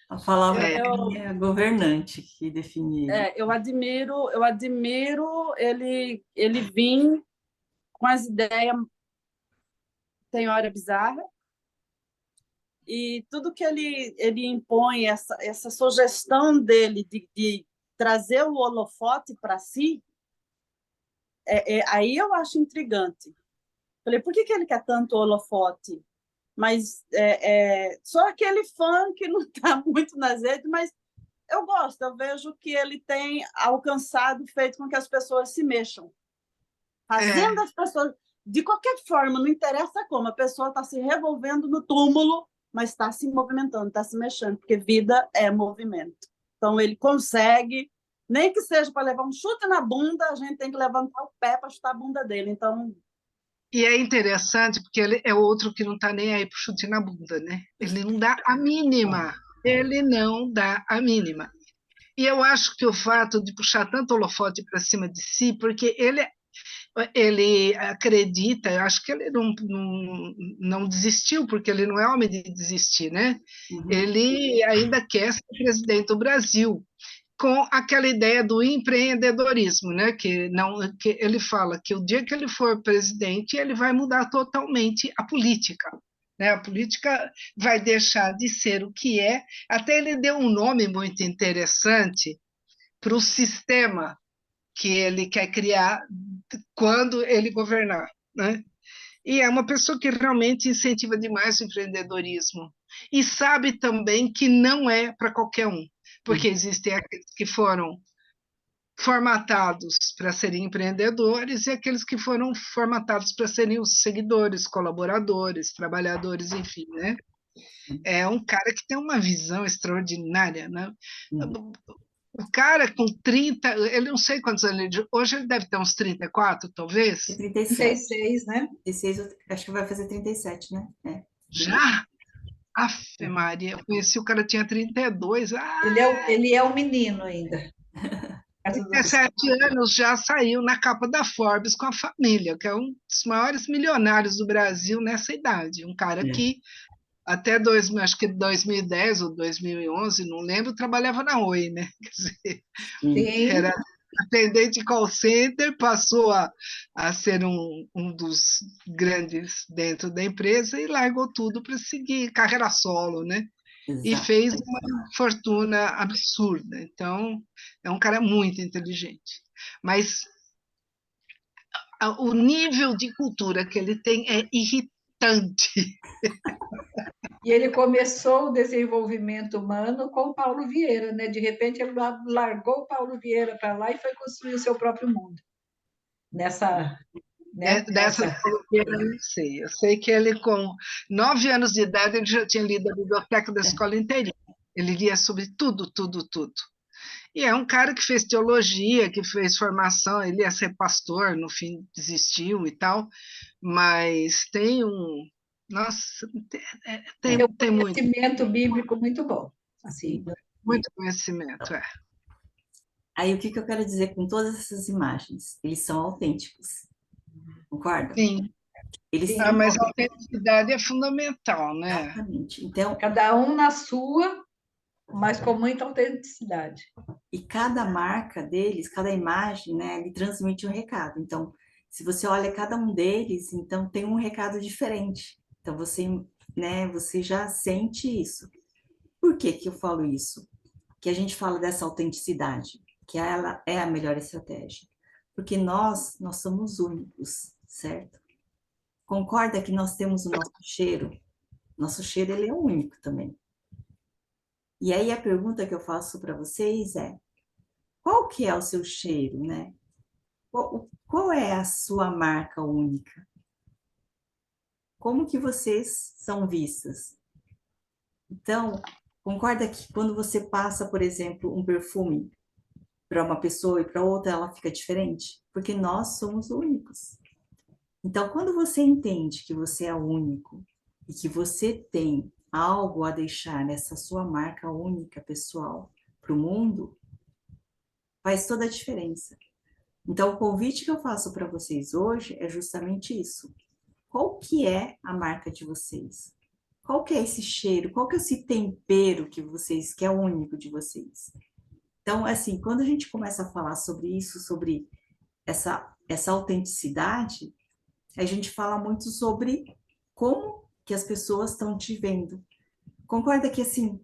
A palavra É, para mim é governante que define ele. Eu admiro ele vir com as ideias, tem hora bizarra, e tudo que ele impõe, essa sugestão dele de trazer o holofote para si, aí eu acho intrigante. Falei, por que ele quer tanto holofote? Mas só aquele fã que não está muito nas redes, mas eu gosto, eu vejo que ele tem alcançado, feito com que as pessoas se mexam. Fazendo é. as pessoas, de qualquer forma, não interessa como, a pessoa está se revolvendo no túmulo, mas está se movimentando, está se mexendo, porque vida é movimento. Então, ele consegue, nem que seja para levar um chute na bunda, a gente tem que levantar o pé para chutar a bunda dele. Então, E é interessante porque ele é outro que não está nem aí para chute na bunda, né? Ele não dá a mínima. Ele não dá a mínima. E eu acho que o fato de puxar tanto holofote para cima de si, porque ele acredita, eu acho que ele não desistiu, porque ele não é homem de desistir, né? Uhum. Ele ainda quer ser presidente do Brasil, com aquela ideia do empreendedorismo, né? Que ele fala que o dia que ele for presidente, ele vai mudar totalmente a política. Né? A política vai deixar de ser o que é. Até ele deu um nome muito interessante para o sistema que ele quer criar quando ele governar. Né? E é uma pessoa que realmente incentiva demais o empreendedorismo. E sabe também que não é para qualquer um, porque existem aqueles que foram formatados para serem empreendedores e aqueles que foram formatados para serem os seguidores, colaboradores, trabalhadores, enfim, né? É um cara que tem uma visão extraordinária, né? O cara com 30, ele não sei quantos anos, hoje ele deve ter uns 34, talvez. 37. 36, né? 36, acho que vai fazer 37, né? É. Já? Afe Maria, eu conheci o cara tinha 32. Ele é um menino ainda. 17 anos já saiu na capa da Forbes com a família, que é um dos maiores milionários do Brasil nessa idade. Um cara que até acho que 2010 ou 2011, não lembro, trabalhava na Oi, né? Quer dizer, Sim, era atendente de call center, passou a ser um dos grandes dentro da empresa e largou tudo para seguir carreira solo, né? E Exato. fez uma fortuna absurda. Então, é um cara muito inteligente. Mas o nível de cultura que ele tem é irritante. e ele começou o desenvolvimento humano com Paulo Vieira, né? De repente ele largou o Paulo Vieira para lá e foi construir o seu próprio mundo. Nessa, né? Dessa Nessa. eu não sei. Eu sei que ele, com 9 anos de idade, ele já tinha lido a biblioteca da escola inteirinha. Ele lia sobre tudo, tudo, tudo. E é um cara que fez teologia, que fez formação, ele ia ser pastor, no fim desistiu e tal, mas tem um. Nossa, Tem um tem muito, conhecimento bíblico muito bom. Assim, muito conhecimento, é. Aí, o que eu quero dizer com todas essas imagens? Eles são autênticos, concorda? Sim. Eles sim. Ah, mas a autenticidade é fundamental, né? Exatamente. Então, Cada um na sua, mas com muita autenticidade. e cada marca deles, cada imagem, né, ele transmite um recado. Então, se você olha cada um deles, então tem um recado diferente. Então, você, né, você já sente isso. Por que que eu falo isso? Que a gente fala dessa autenticidade, que ela é a melhor estratégia. Porque nós somos únicos, certo? Concorda que nós temos o nosso cheiro? Nosso cheiro, ele é único também. E aí a pergunta que eu faço para vocês é: qual que é o seu cheiro, né? Qual é a sua marca única? Como que vocês são vistas? Então, concorda que quando você passa, por exemplo, um perfume para uma pessoa e para outra, ela fica diferente? Porque nós somos únicos. Então, quando você entende que você é único e que você tem algo a deixar nessa sua marca única pessoal para o mundo, faz toda a diferença. Então, o convite que eu faço para vocês hoje é justamente isso. Qual que é a marca de vocês? Qual que é esse cheiro? Qual que é esse tempero que vocês, que é único de vocês? Então, assim, quando a gente começa a falar sobre isso, sobre essa autenticidade, a gente fala muito sobre como que as pessoas estão te vendo. Concorda que, assim,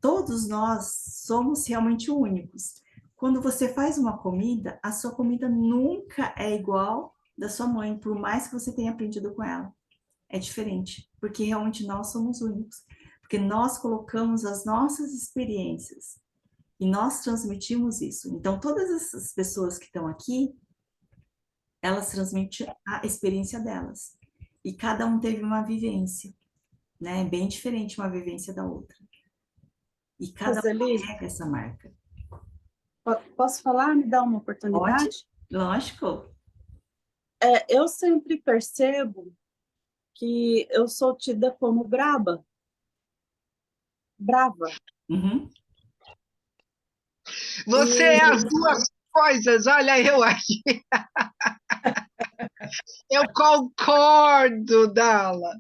todos nós somos realmente únicos. Quando você faz uma comida, a sua comida nunca é igual da sua mãe, por mais que você tenha aprendido com ela. É diferente, porque realmente nós somos únicos. Porque nós colocamos as nossas experiências e nós transmitimos isso. Então, todas essas pessoas que estão aqui, elas transmitem a experiência delas. E cada um teve uma vivência, né? Bem diferente uma vivência da outra. E cada um Roseli, carrega essa marca. posso falar? Me dá uma Pode? oportunidade? Lógico. Eu sempre percebo que eu sou tida como braba, brava. Uhum. Você é as duas coisas, olha eu aqui. Eu concordo, Dala.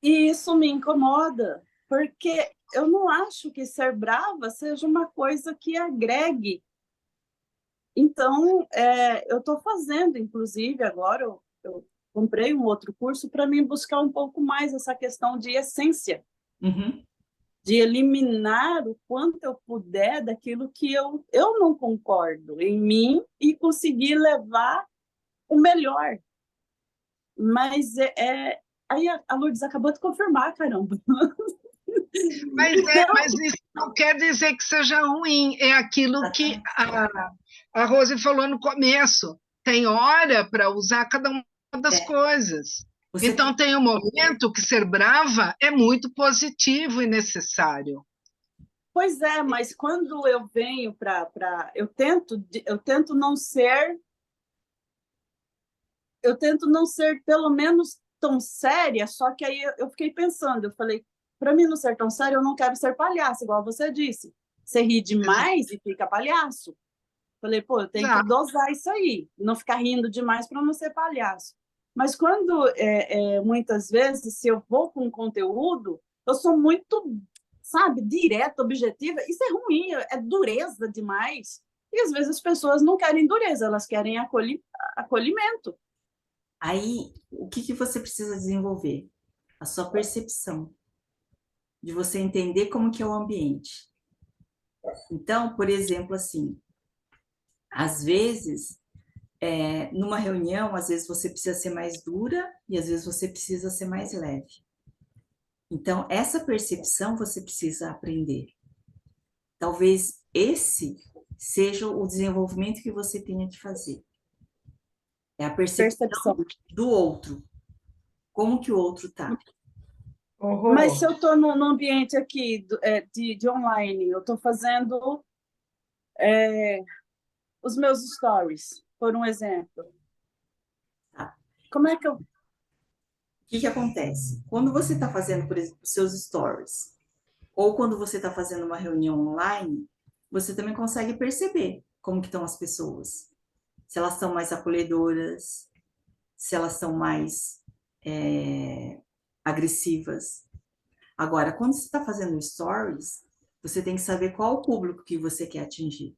E isso me incomoda, porque eu não acho que ser brava seja uma coisa que agregue. Então, eu estou fazendo, inclusive, agora eu comprei um outro curso para mim buscar um pouco mais essa questão de essência, Uhum. de eliminar o quanto eu puder daquilo que eu não concordo em mim e conseguir levar o melhor. Mas aí a Lourdes acabou de confirmar, caramba. Mas isso não quer dizer que seja ruim, é aquilo que a Rose falou no começo. Tem hora para usar cada uma das coisas. Então, tem um momento que ser brava é muito positivo e necessário. Pois é, mas quando eu venho eu tento não ser, pelo menos tão séria, só que aí eu fiquei pensando, eu falei, para mim não ser tão séria, eu não quero ser palhaço, igual você disse. Você ri demais e fica palhaço. Falei, pô, eu tenho que dosar isso aí, não ficar rindo demais para não ser palhaço. Mas quando, muitas vezes, se eu vou com conteúdo, eu sou muito, sabe, direta, objetiva. Isso é ruim, é dureza demais. E às vezes as pessoas não querem dureza, elas querem acolhimento. Aí, o que você precisa desenvolver? A sua percepção, de você entender como que é o ambiente. Então, por exemplo, assim, às vezes, numa reunião, às vezes você precisa ser mais dura e às vezes você precisa ser mais leve. Então, essa percepção você precisa aprender. Talvez esse seja o desenvolvimento que você tenha que fazer. É a percepção do outro. Como que o outro está. Horror. Mas se eu estou no ambiente aqui de online, eu estou fazendo os meus stories, por um exemplo. Tá. Como é que eu... O que que acontece? Quando você está fazendo, por exemplo, seus stories, ou quando você está fazendo uma reunião online, você também consegue perceber como que estão as pessoas. Se elas são mais acolhedoras, se elas são mais agressivas. Agora, quando você está fazendo stories, você tem que saber qual o público que você quer atingir.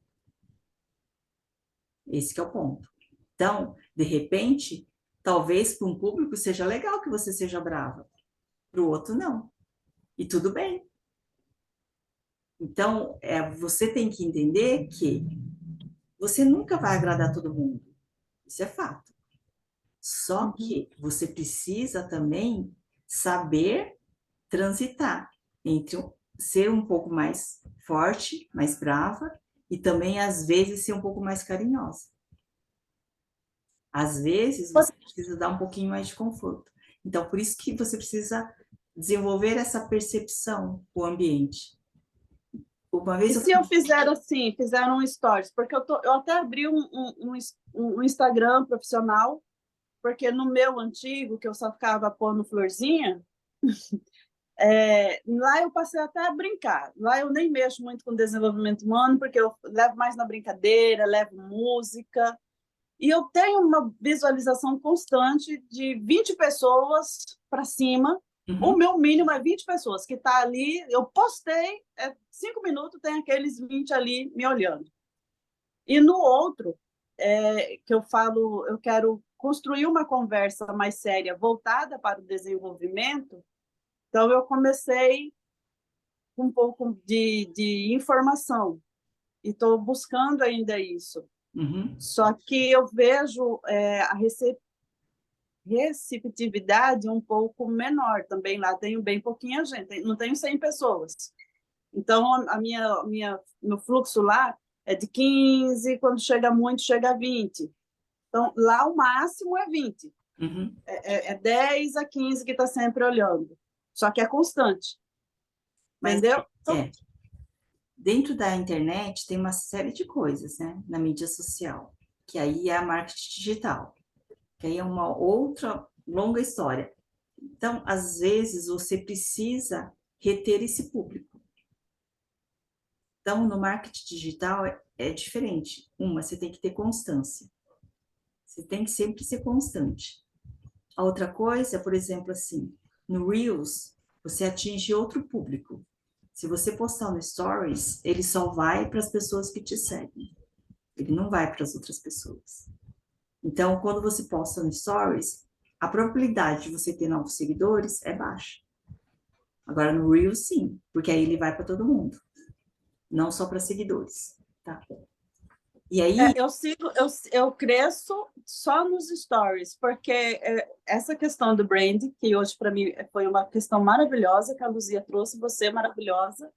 Esse que é o ponto. Então, de repente, talvez para um público seja legal que você seja brava, para o outro não. E tudo bem. Então, você tem que entender que você nunca vai agradar todo mundo. Isso é fato. Só que você precisa também saber transitar entre ser um pouco mais forte, mais brava, e também, às vezes, ser um pouco mais carinhosa. Às vezes, você precisa dar um pouquinho mais de conforto. Então, por isso que você precisa desenvolver essa percepção com o ambiente. Uma vez E se eu fizer assim, fizer um stories? Porque eu até abri um Instagram profissional, porque no meu antigo, que eu só ficava pondo florzinha, lá eu passei até a brincar. Lá eu nem mexo muito com desenvolvimento humano, porque eu levo mais na brincadeira, levo música. E eu tenho uma visualização constante de 20 pessoas para cima. O meu mínimo é 20 pessoas que está ali. Eu postei, 5 minutos, tem aqueles 20 ali me olhando. E no outro, que eu falo, eu quero construir uma conversa mais séria, voltada para o desenvolvimento. Então, eu comecei com um pouco de informação e estou buscando ainda isso. Só que eu vejo a receptividade um pouco menor também. Lá tenho bem pouquinha gente, não tenho 100 pessoas. Então, meu fluxo lá é de 15, quando chega muito, chega a 20. Então, lá o máximo é 20. É 10 a 15 que está sempre olhando. Só que é constante. Mas, entendeu? Então, dentro da internet tem uma série de coisas, né? Na mídia social, que aí é a marketing digital, que aí é uma outra longa história. Então, às vezes, você precisa reter esse público. Então, no marketing digital é diferente. Você tem que ter constância. Você tem que sempre ser constante. A outra coisa, por exemplo, assim, no Reels, você atinge outro público. Se você postar no Stories, ele só vai para as pessoas que te seguem. Ele não vai para as outras pessoas. Então, quando você posta no Stories, a probabilidade de você ter novos seguidores é baixa. Agora, no Reels, sim, porque aí ele vai para todo mundo, não só para seguidores, tá? E aí... eu cresço só nos stories, porque essa questão do brand, que hoje para mim foi uma questão maravilhosa que a Luzia trouxe, você é maravilhosa,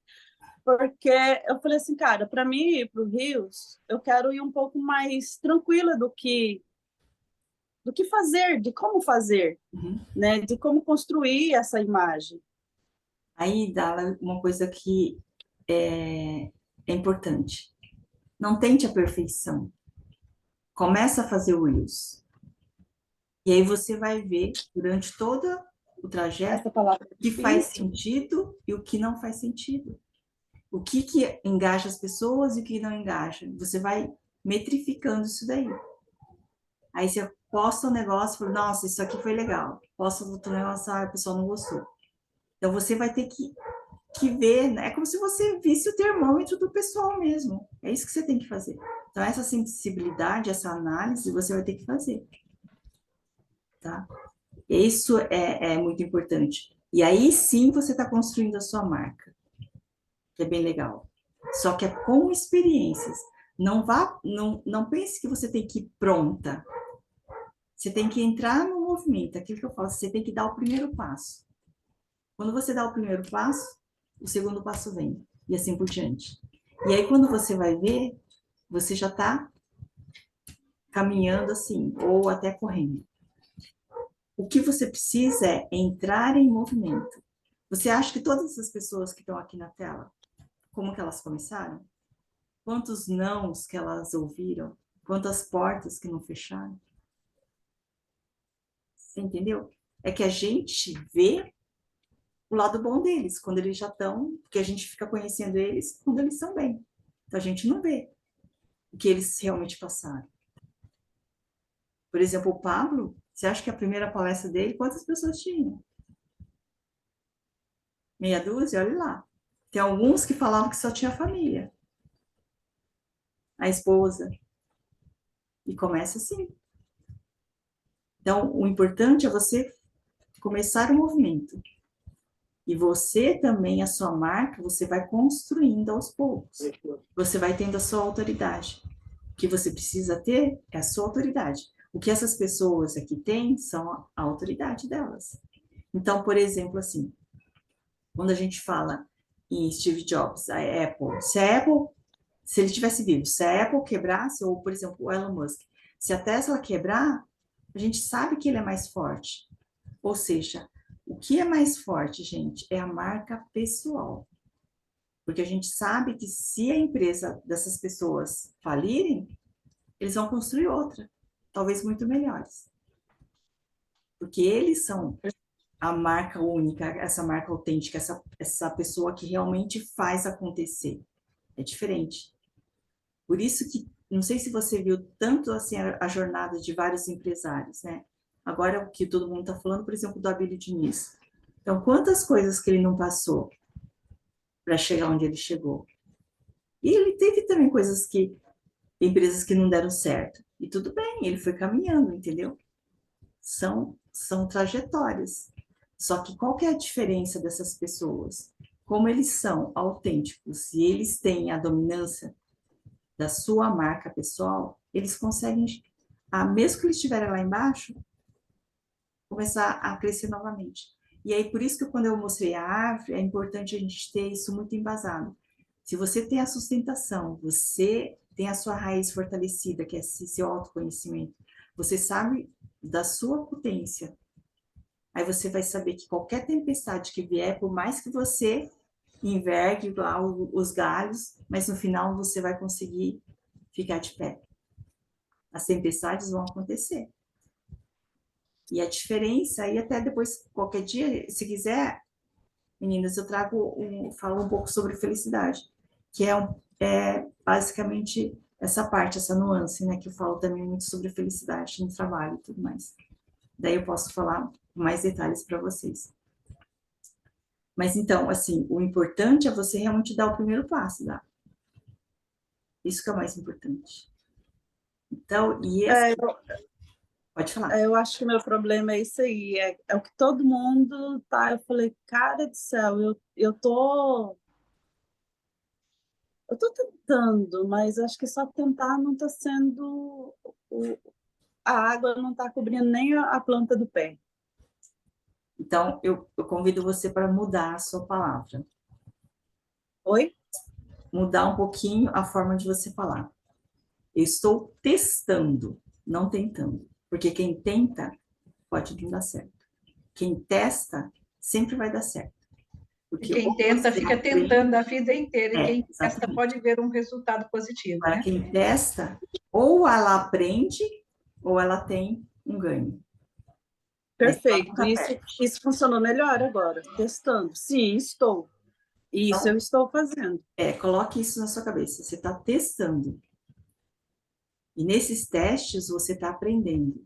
porque eu falei assim, cara, para mim ir para o Rios, eu quero ir um pouco mais tranquila do que fazer, de como fazer, né? De como construir essa imagem. Aí dá uma coisa que é importante. Não tente a perfeição. Começa a fazer o Reels. E aí você vai ver, durante todo o trajeto, o que faz sentido e o que não faz sentido. O que engaja as pessoas e o que não engaja. Você vai metrificando isso daí. Aí você posta um negócio e fala, nossa, isso aqui foi legal. Posta outro negócio, a pessoa não gostou. Então você vai ter que ver, né? É como se você visse o termômetro do pessoal mesmo. É isso que você tem que fazer. Então, essa sensibilidade, essa análise, você vai ter que fazer. Tá? Isso é muito importante. E aí sim você está construindo a sua marca, que é bem legal. Só que é com experiências. Não pense que você tem que ir pronta. Você tem que entrar no movimento, aquilo que eu falo, você tem que dar o primeiro passo. Quando você dá o primeiro passo, o segundo passo vem, e assim por diante. E aí, quando você vai ver, você já está caminhando assim, ou até correndo. O que você precisa é entrar em movimento. Você acha que todas essas pessoas que estão aqui na tela, como que elas começaram? Quantos nãos que elas ouviram? Quantas portas que não fecharam? Você entendeu? É que a gente vê o lado bom deles, quando eles já estão, porque a gente fica conhecendo eles quando eles estão bem. Então a gente não vê o que eles realmente passaram. Por exemplo, o Pablo, você acha que a primeira palestra dele, quantas pessoas tinham? Meia dúzia? Olha lá. Tem alguns que falavam que só tinha família. A esposa. E começa assim. Então, o importante é você começar o movimento. E você também, a sua marca, você vai construindo aos poucos. Você vai tendo a sua autoridade. O que você precisa ter é a sua autoridade. O que essas pessoas aqui têm são a autoridade delas. Então, por exemplo, assim, quando a gente fala em Steve Jobs, a Apple, se ele tivesse vivo, se a Apple quebrasse, ou, por exemplo, o Elon Musk, se a Tesla quebrar, a gente sabe que ele é mais forte. Ou seja, o que é mais forte, gente, é a marca pessoal. Porque a gente sabe que se a empresa dessas pessoas falirem, eles vão construir outra, talvez muito melhores. Porque eles são a marca única, essa marca autêntica, essa pessoa que realmente faz acontecer. É diferente. Por isso que, não sei se você viu tanto assim a jornada de vários empresários, né? Agora o que todo mundo está falando, por exemplo, do Abílio Diniz. Então, quantas coisas que ele não passou para chegar onde ele chegou? E ele teve também empresas que não deram certo. E tudo bem, ele foi caminhando, entendeu? São trajetórias. Só que qual que é a diferença dessas pessoas? Como eles são autênticos e eles têm a dominância da sua marca pessoal, eles conseguem, mesmo que eles estiverem lá embaixo, começar a crescer novamente. E aí, por isso que quando eu mostrei a árvore, é importante a gente ter isso muito embasado. Se você tem a sustentação, você tem a sua raiz fortalecida, que é esse seu autoconhecimento, você sabe da sua potência, aí você vai saber que qualquer tempestade que vier, por mais que você envergue lá os galhos, mas no final você vai conseguir ficar de pé. As tempestades vão acontecer. E a diferença, aí até depois, qualquer dia, se quiser, meninas, eu falo um pouco sobre felicidade, que é basicamente essa parte, essa nuance, né, que eu falo também muito sobre felicidade no trabalho e tudo mais. Daí eu posso falar mais detalhes para vocês. Mas então, assim, o importante é você realmente dar o primeiro passo, tá? Isso que é o mais importante. Então, pode falar. Eu acho que o meu problema é isso aí, é o que todo mundo tá. Eu falei, cara do céu, eu tô tentando, mas acho que só tentar não está sendo. A água não está cobrindo nem a planta do pé. Então, eu convido você para mudar a sua palavra. Oi? Mudar um pouquinho a forma de você falar. Eu estou testando, não tentando. Porque quem tenta pode não dar certo. Quem testa sempre vai dar certo. Porque e quem tenta fica tentando a vida inteira, e quem testa pode ver um resultado positivo. Para né? quem testa, ou ela aprende, ou ela tem um ganho. Perfeito. Isso funcionou melhor agora, testando. Sim, estou. Isso eu estou fazendo. Coloque isso na sua cabeça. Você está testando. E nesses testes você está aprendendo.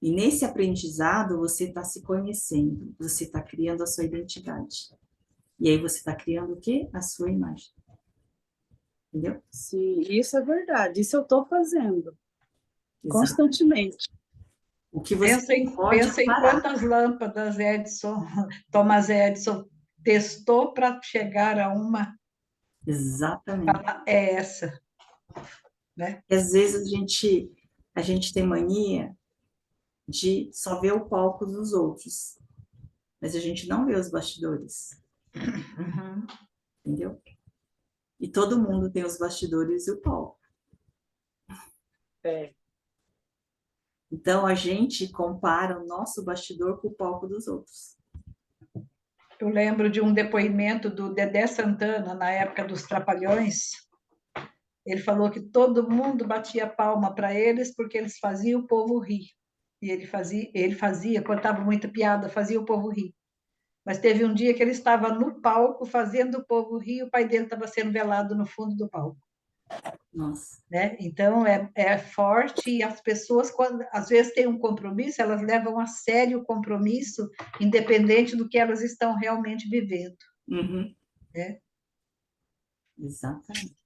E nesse aprendizado você está se conhecendo. Você está criando a sua identidade. E aí você está criando o quê? A sua imagem. Entendeu? Sim, isso é verdade. Isso eu estou fazendo. Exato. Constantemente. O que você pensa em quantas lâmpadas Thomas Edison testou para chegar a uma. Exatamente. É essa. Né? E às vezes a gente tem mania de só ver o palco dos outros, mas a gente não vê os bastidores. Uhum. Entendeu? E todo mundo tem os bastidores e o palco. Então a gente compara o nosso bastidor com o palco dos outros. Eu lembro de um depoimento do Dedé Santana, na época dos Trapalhões. Ele falou que todo mundo batia palma para eles porque eles faziam o povo rir. E ele fazia, contava muita piada, fazia o povo rir. Mas teve um dia que ele estava no palco fazendo o povo rir, e o pai dele estava sendo velado no fundo do palco. Nossa. Né? Então, é forte e as pessoas, quando às vezes têm um compromisso, elas levam a sério o compromisso, independente do que elas estão realmente vivendo. Uhum. Né? Exatamente.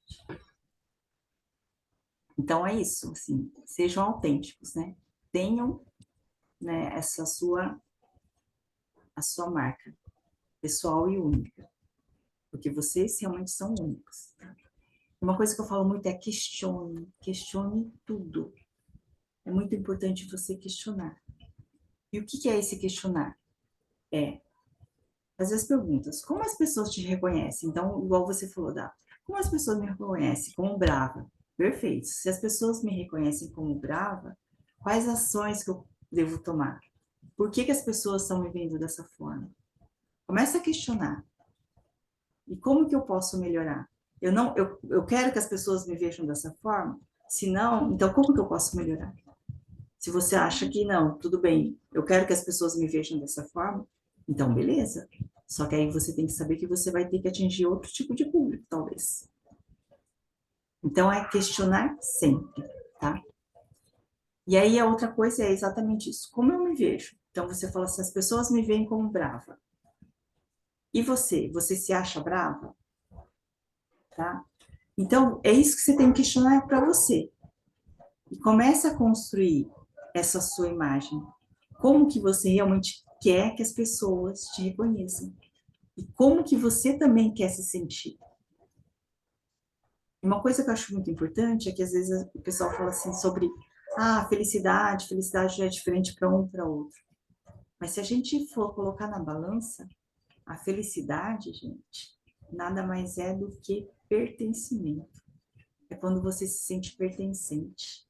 Então é isso, assim, sejam autênticos, né? Tenham, né, a sua marca pessoal e única, porque vocês realmente são únicos. Tá? Uma coisa que eu falo muito é questione tudo. É muito importante você questionar. E o que é esse questionar? É fazer as perguntas. Como as pessoas te reconhecem? Então, igual você falou, Dá. Como as pessoas me reconhecem? Como brava. Perfeito. Se as pessoas me reconhecem como brava, quais ações que eu devo tomar? Por que as pessoas estão me vendo dessa forma? Começa a questionar. E como que eu posso melhorar? Eu quero que as pessoas me vejam dessa forma? Se não, então como que eu posso melhorar? Se você acha que não, tudo bem, eu quero que as pessoas me vejam dessa forma, então beleza. Só que aí você tem que saber que você vai ter que atingir outro tipo de público, talvez. Então é questionar sempre, tá? E aí a outra coisa é exatamente isso. Como eu me vejo? Então você fala assim, as pessoas me veem como brava. E você? Você se acha brava? Tá? Então é isso que você tem que questionar para você. E começa a construir essa sua imagem. Como que você realmente quer que as pessoas te reconheçam? E como que você também quer se sentir? Uma coisa que eu acho muito importante é que às vezes o pessoal fala assim sobre felicidade já é diferente para um e para outro. Mas se a gente for colocar na balança, a felicidade, gente, nada mais é do que pertencimento. É quando você se sente pertencente.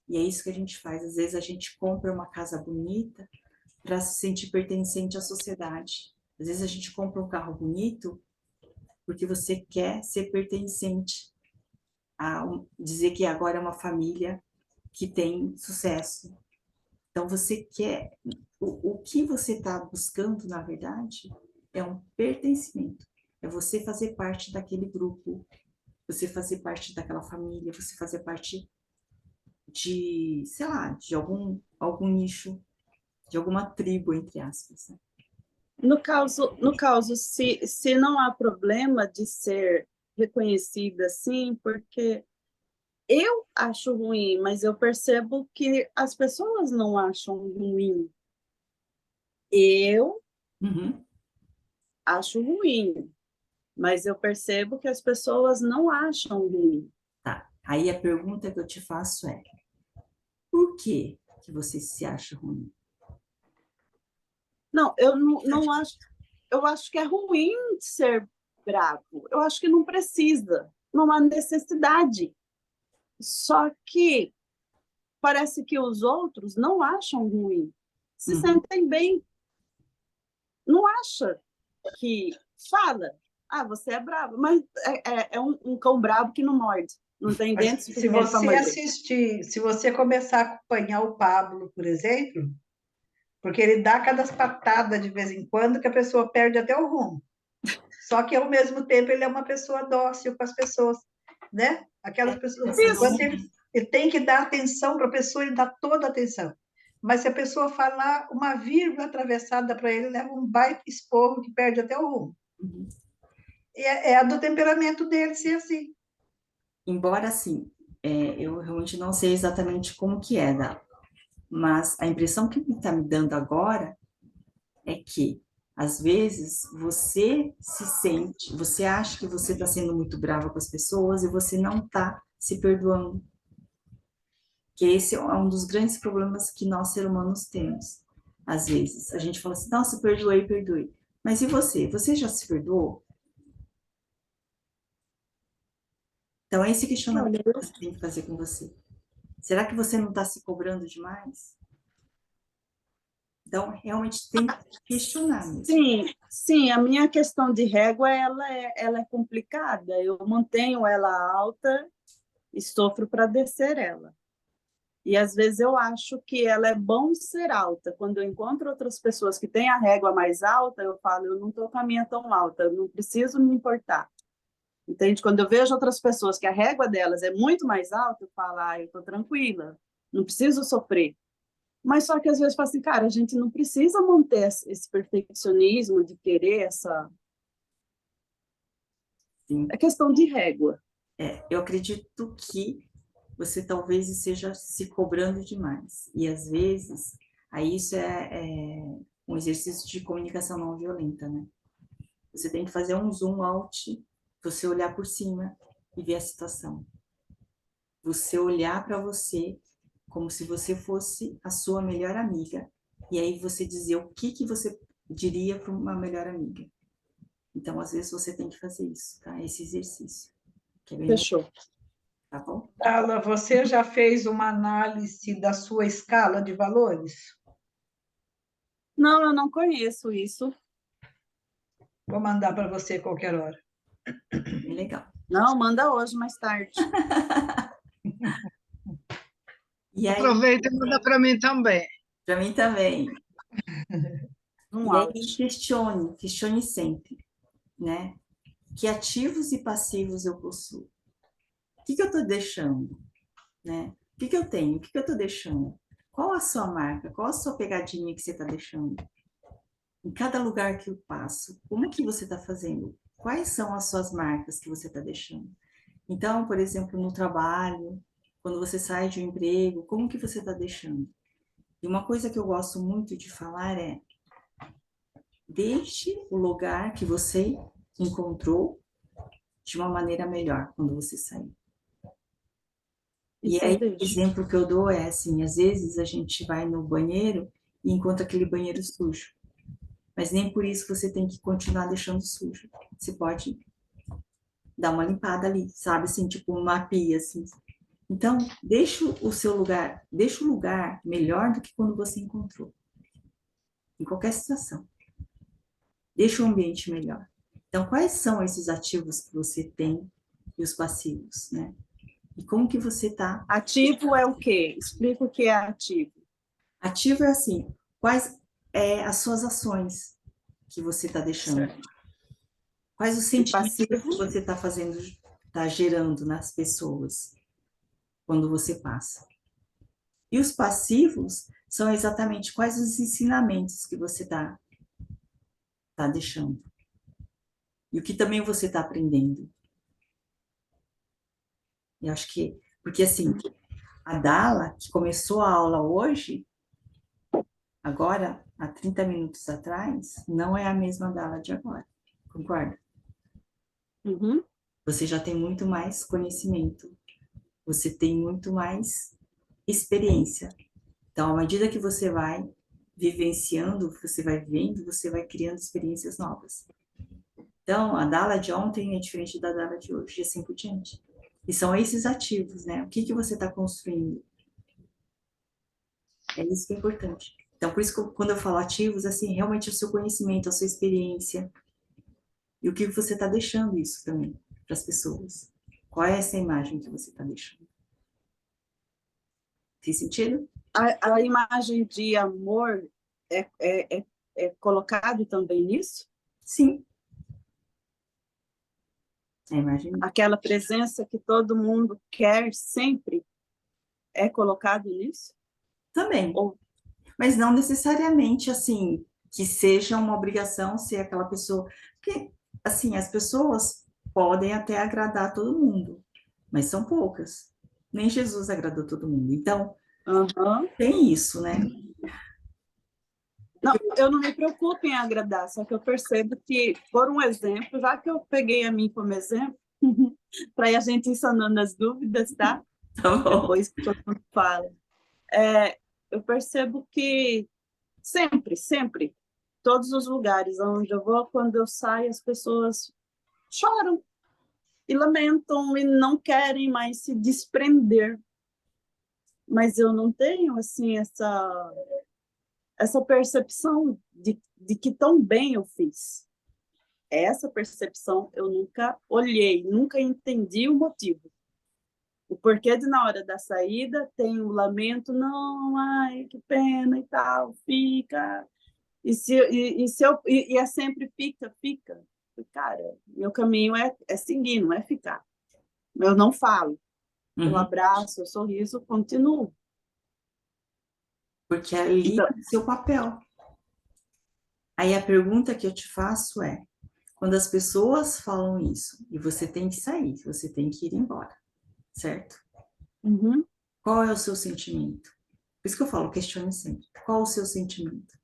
E é isso que a gente faz. Às vezes a gente compra uma casa bonita para se sentir pertencente à sociedade. Às vezes a gente compra um carro bonito porque você quer ser pertencente dizer que agora é uma família que tem sucesso. Então você quer o que você está buscando, na verdade, é um pertencimento. É você fazer parte daquele grupo, você fazer parte daquela família, você fazer parte de, sei lá, de algum nicho, de alguma tribo, entre aspas. Né? No caso, se não há problema de ser reconhecida assim, porque eu acho ruim, mas eu percebo que as pessoas não acham ruim. Eu Uhum. acho ruim, mas eu percebo que as pessoas não acham ruim. Tá. Aí a pergunta que eu te faço é: por que você se acha ruim? Não, eu não acho. Eu acho que é ruim ser bravo. Eu acho que não precisa, não há necessidade. Só que parece que os outros não acham ruim, se Uhum. sentem bem. Não acha que fala, você é bravo, mas é um cão bravo que não morde, não tem Mas dente se suficiente para você morder. assistir, se você começar a acompanhar o Pablo, por exemplo, porque ele dá cada patada de vez em quando que a pessoa perde até o rumo. Só que, ao mesmo tempo, ele é uma pessoa dócil com as pessoas, né? Aquelas pessoas, Isso. quando ele tem que dar atenção para a pessoa, ele dá toda a atenção. Mas se a pessoa falar uma vírgula atravessada para ele, leva um baita esporro que perde até o rumo. Uhum. E é do temperamento dele ser assim. Embora, assim, eu realmente não sei exatamente como que é, Dá. Mas a impressão que está me dando agora é que, às vezes, você se sente, você acha que você está sendo muito brava com as pessoas e você não está se perdoando. Que esse é um dos grandes problemas que nós, seres humanos, temos. Às vezes, a gente fala assim, nossa, perdoei, perdoei. Mas e você? Você já se perdoou? Então, é esse questionamento Olha, que você tem que fazer com você. Será que você não está se cobrando demais? Então, realmente tem que questionar mesmo. Sim, sim, a minha questão de régua, ela é complicada. Eu mantenho ela alta e sofro para descer ela. E às vezes eu acho que ela é bom ser alta. Quando eu encontro outras pessoas que têm a régua mais alta, eu falo, eu não estou com a minha tão alta, eu não preciso me importar. Entende? Quando eu vejo outras pessoas que a régua delas é muito mais alta, eu falo, eu estou tranquila, não preciso sofrer. Mas só que às vezes eu falo assim, cara, a gente não precisa manter esse perfeccionismo de querer essa... Sim. É questão de régua. Eu acredito que você talvez esteja se cobrando demais. E às vezes, aí isso é um exercício de comunicação não violenta, né? Você tem que fazer um zoom out, você olhar por cima e ver a situação. Você olhar para você como se você fosse a sua melhor amiga. E aí você dizer o que você diria para uma melhor amiga. Então, às vezes, você tem que fazer isso, tá? Esse exercício. Que é bem Fechou. legal, tá bom? Carla, você já fez uma análise da sua escala de valores? Não, eu não conheço isso. Vou mandar para você qualquer hora. Bem legal. Não, manda hoje, mais tarde. E aí, Aproveita e manda para mim também. para mim também. Um E aí, áudio. questione sempre, né? Que ativos e passivos eu possuo? O que eu estou deixando, né? O que eu tenho? O que eu estou deixando? Qual a sua marca? Qual a sua pegadinha que você está deixando? Em cada lugar que eu passo, como que você está fazendo? Quais são as suas marcas que você está deixando? Então, por exemplo, no trabalho, quando você sai de um emprego, como que você está deixando? E uma coisa que eu gosto muito de falar é: deixe o lugar que você encontrou de uma maneira melhor quando você sair. E Isso aí, eu o deixo. exemplo que eu dou é assim, às vezes a gente vai no banheiro e encontra aquele banheiro sujo. Mas nem por isso você tem que continuar deixando sujo. Você pode dar uma limpada ali, sabe? Assim, tipo uma pia, assim. Então, deixa o seu lugar, deixa o lugar melhor do que quando você encontrou. Em qualquer situação. Deixa o ambiente melhor. Então, quais são esses ativos que você tem e os passivos, né? E como que você está... Ativo é o quê? Explica o que é ativo. Ativo é assim, quais as suas ações que você está deixando? Certo. Quais os E sentimentos que passivo? você está fazendo, está gerando nas pessoas quando você passa? E os passivos são exatamente quais os ensinamentos que você está deixando. E o que também você está aprendendo. Eu acho que, porque assim, a Dala, que começou a aula hoje, agora, há 30 minutos atrás, não é a mesma Dala de agora. Concorda? Uhum. Você já tem muito mais conhecimento. Você tem muito mais experiência. Então, à medida que você vai vivenciando, você vai vendo, você vai criando experiências novas. Então, a Dala de ontem é diferente da Dala de hoje, e assim por diante. E são esses ativos, né? O que você está construindo? É isso que é importante. Então, por isso que quando eu falo ativos, assim, realmente é o seu conhecimento, a sua experiência. E o que você está deixando isso também para as pessoas. Qual é essa imagem que você está deixando? Tem sentido? A imagem de amor é colocado também nisso? Sim. A imagem Aquela presença que todo mundo quer sempre é colocado nisso? também. Ou, Mas não necessariamente, assim, que seja uma obrigação ser aquela pessoa. Porque, assim, as pessoas podem até agradar todo mundo, mas são poucas. Nem Jesus agradou todo mundo. Então, uhum. tem isso, né? Não, eu não me preocupo em agradar, só que eu percebo que, por um exemplo, já que eu peguei a mim como exemplo, para a gente ir sanando as dúvidas, tá? Tá bom. Depois que todo mundo fala. Eu percebo que sempre, todos os lugares onde eu vou, quando eu saio, as pessoas choram e lamentam e não querem mais se desprender. Mas eu não tenho, assim, essa percepção de que tão bem eu fiz. Essa percepção eu nunca olhei, nunca entendi o motivo. O porquê de na hora da saída tem o lamento, não, ai, que pena e tal, fica. E é sempre fica. Cara, meu caminho é seguir, não é ficar. Eu não falo. Eu abraço, eu sorriso, continuo. Porque ali Então, é seu papel. Aí a pergunta que eu te faço é, quando as pessoas falam isso, e você tem que sair, você tem que ir embora, certo? Qual é o seu sentimento? Por isso que eu falo, questione sempre. Qual o seu sentimento?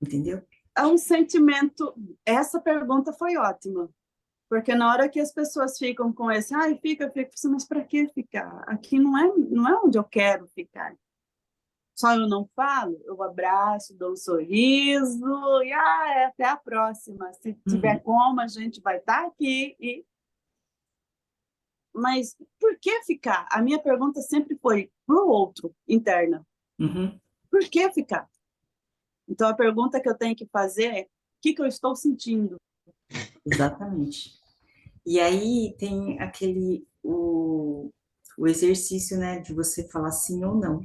Entendeu? é um sentimento. Essa pergunta foi ótima. Porque na hora que as pessoas ficam com esse, ai, fica, mas para que ficar? Aqui não é onde eu quero ficar. Só eu não falo, eu abraço, dou um sorriso e até a próxima. Se tiver como, a gente vai estar aqui. Mas por que ficar? A minha pergunta sempre foi para o outro, interna. Por que ficar? Então, a pergunta que eu tenho que fazer é: o que eu estou sentindo? Exatamente. E aí tem o exercício, né, de você falar sim ou não,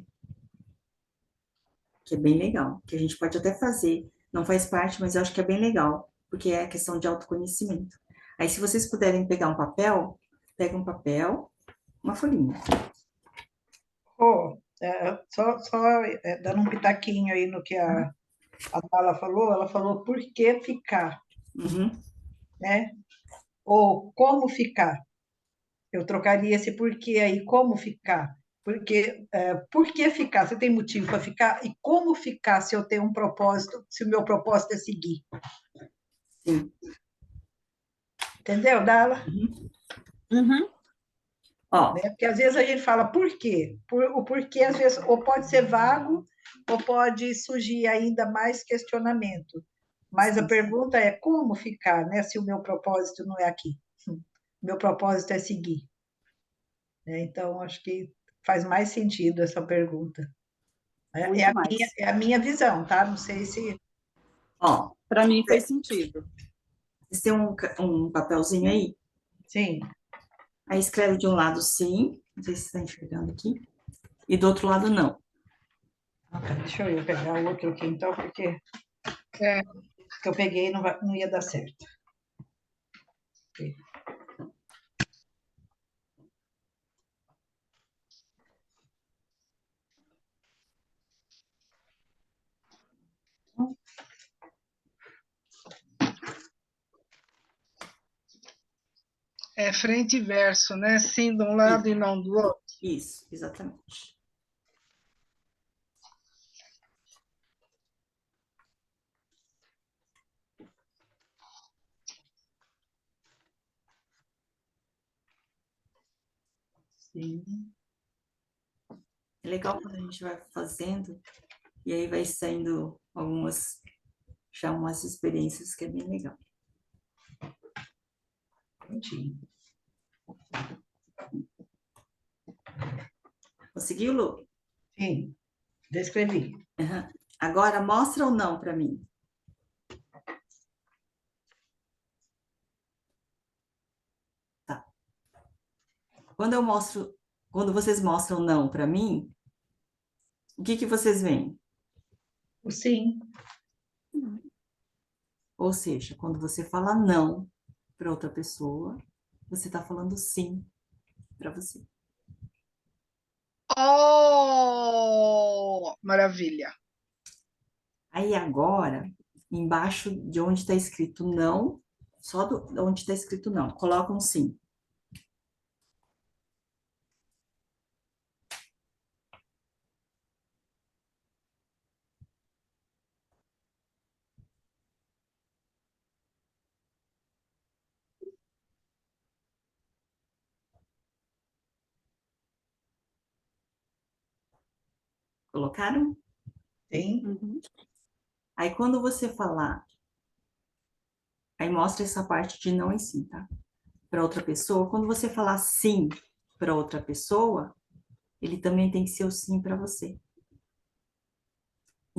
que é bem legal, que a gente pode até fazer, não faz parte, mas eu acho que é bem legal, porque é questão de autoconhecimento. Aí, se vocês puderem pegar um papel, pega um papel, uma folhinha. Dando um pitaquinho aí no que a Dala falou, ela falou por que ficar, né? Ou como ficar. Eu trocaria esse porquê aí, como ficar. Porque, por que ficar? Você tem motivo para ficar? E como ficar se eu tenho um propósito, se o meu propósito é seguir? Sim. Entendeu, Dala? Ó, Né? Porque às vezes a gente fala por quê? O porquê, às vezes, ou pode ser vago, ou pode surgir ainda mais questionamento. Mas a pergunta é como ficar, né? Se o meu propósito não é aqui. Meu propósito é seguir. Né? Então, acho que faz mais sentido essa pergunta. Muito mais. É a minha visão, tá? Não sei se. ó, Para mim fez sentido. vocês têm um papelzinho aí? Sim. Aí escreve de um lado sim, não sei se você está enxergando aqui, e do outro lado não. Deixa eu pegar o outro aqui, então, porque que eu peguei não ia dar certo. Okay. É frente e verso, né? Sim de um lado e não do outro. Isso, exatamente. Sim. É legal quando a gente vai fazendo e aí vai saindo já umas experiências que é bem legal. Prontinho. Conseguiu, Lu? Sim, descrevi. Agora mostra ou não para mim. Tá. Quando vocês mostram não para mim, o que vocês veem? O sim. Ou seja, quando você fala não para outra pessoa, você está falando sim para você. Oh, maravilha. Aí agora, embaixo de onde está escrito não, só onde está escrito não, coloca um sim. Colocaram? Sim. Aí quando você falar, aí mostra essa parte de não e sim, tá? Para outra pessoa, quando você falar sim para outra pessoa, ele também tem que ser o sim para você.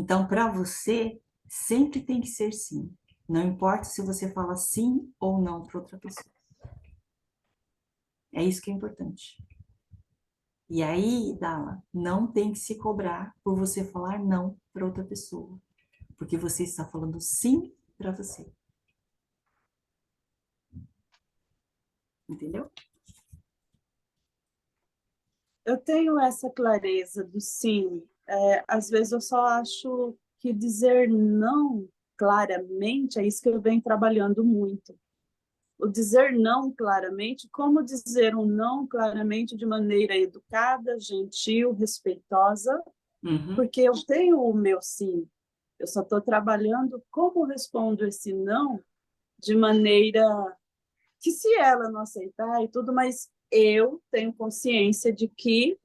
Então, para você, sempre tem que ser sim. Não importa se você fala sim ou não para outra pessoa. É isso que é importante. E aí, Dala, não tem que se cobrar por você falar não para outra pessoa. Porque você está falando sim para você. Entendeu? Eu tenho essa clareza do sim. Às vezes eu só acho que dizer não claramente é isso que eu venho trabalhando muito. O dizer não claramente, como dizer um não claramente de maneira educada, gentil, respeitosa, Uhum, porque eu tenho o meu sim. Eu só estou trabalhando como respondo esse não de maneira que, se ela não aceitar e tudo, mas eu tenho consciência de que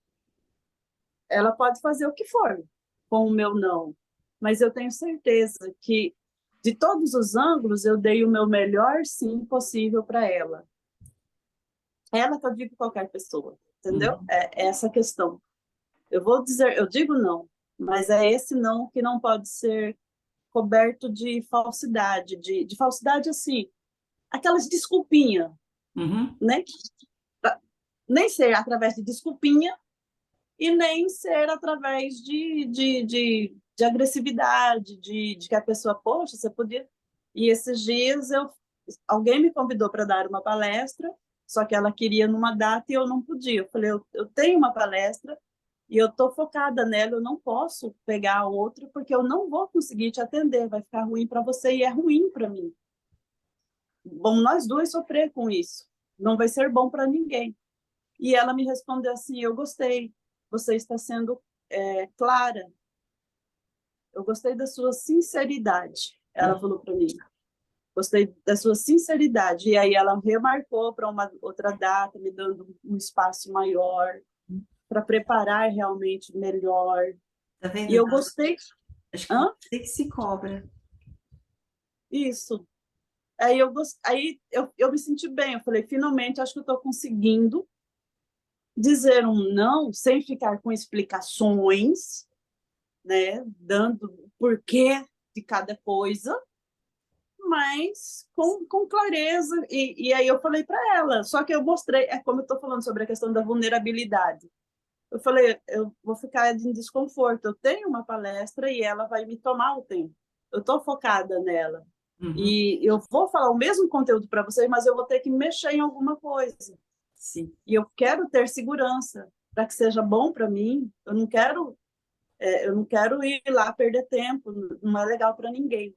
ela pode fazer o que for com o meu não, mas eu tenho certeza que, de todos os ângulos, eu dei o meu melhor sim possível para ela. Ela que eu digo qualquer pessoa, entendeu? uhum. É essa questão. Eu vou dizer, eu digo não, mas é esse não que não pode ser coberto de falsidade, de falsidade assim, aquelas desculpinhas, Uhum. né? Nem ser através de desculpinha e nem ser através de agressividade, de que a pessoa, poxa, você podia... E esses dias alguém me convidou para dar uma palestra, só que ela queria numa data e eu não podia. Eu falei, eu tenho uma palestra e eu estou focada nela, eu não posso pegar outra porque eu não vou conseguir te atender, vai ficar ruim para você e é ruim para mim. Vamos nós duas sofrer com isso, não vai ser bom para ninguém. E ela me respondeu assim, eu gostei, você está sendo clara, eu gostei da sua sinceridade, ela falou para mim, gostei da sua sinceridade, e aí ela remarcou para uma outra data, me dando um espaço maior, para preparar realmente melhor, Tá e vendo? eu gostei. Acho que Hã? você que se cobra. Isso. Aí eu me senti bem, eu falei, finalmente acho que eu estou conseguindo dizer um não sem ficar com explicações, né, dando o porquê de cada coisa, mas com clareza. E aí eu falei para ela, só que eu mostrei, é como eu estou falando sobre a questão da vulnerabilidade. Eu falei, eu vou ficar em desconforto. Eu tenho uma palestra e ela vai me tomar o tempo. Eu estou focada nela. Uhum. E eu vou falar o mesmo conteúdo para vocês, mas eu vou ter que mexer em alguma coisa. Sim. E eu quero ter segurança para que seja bom para mim. Eu não quero ir lá perder tempo, não é legal para ninguém.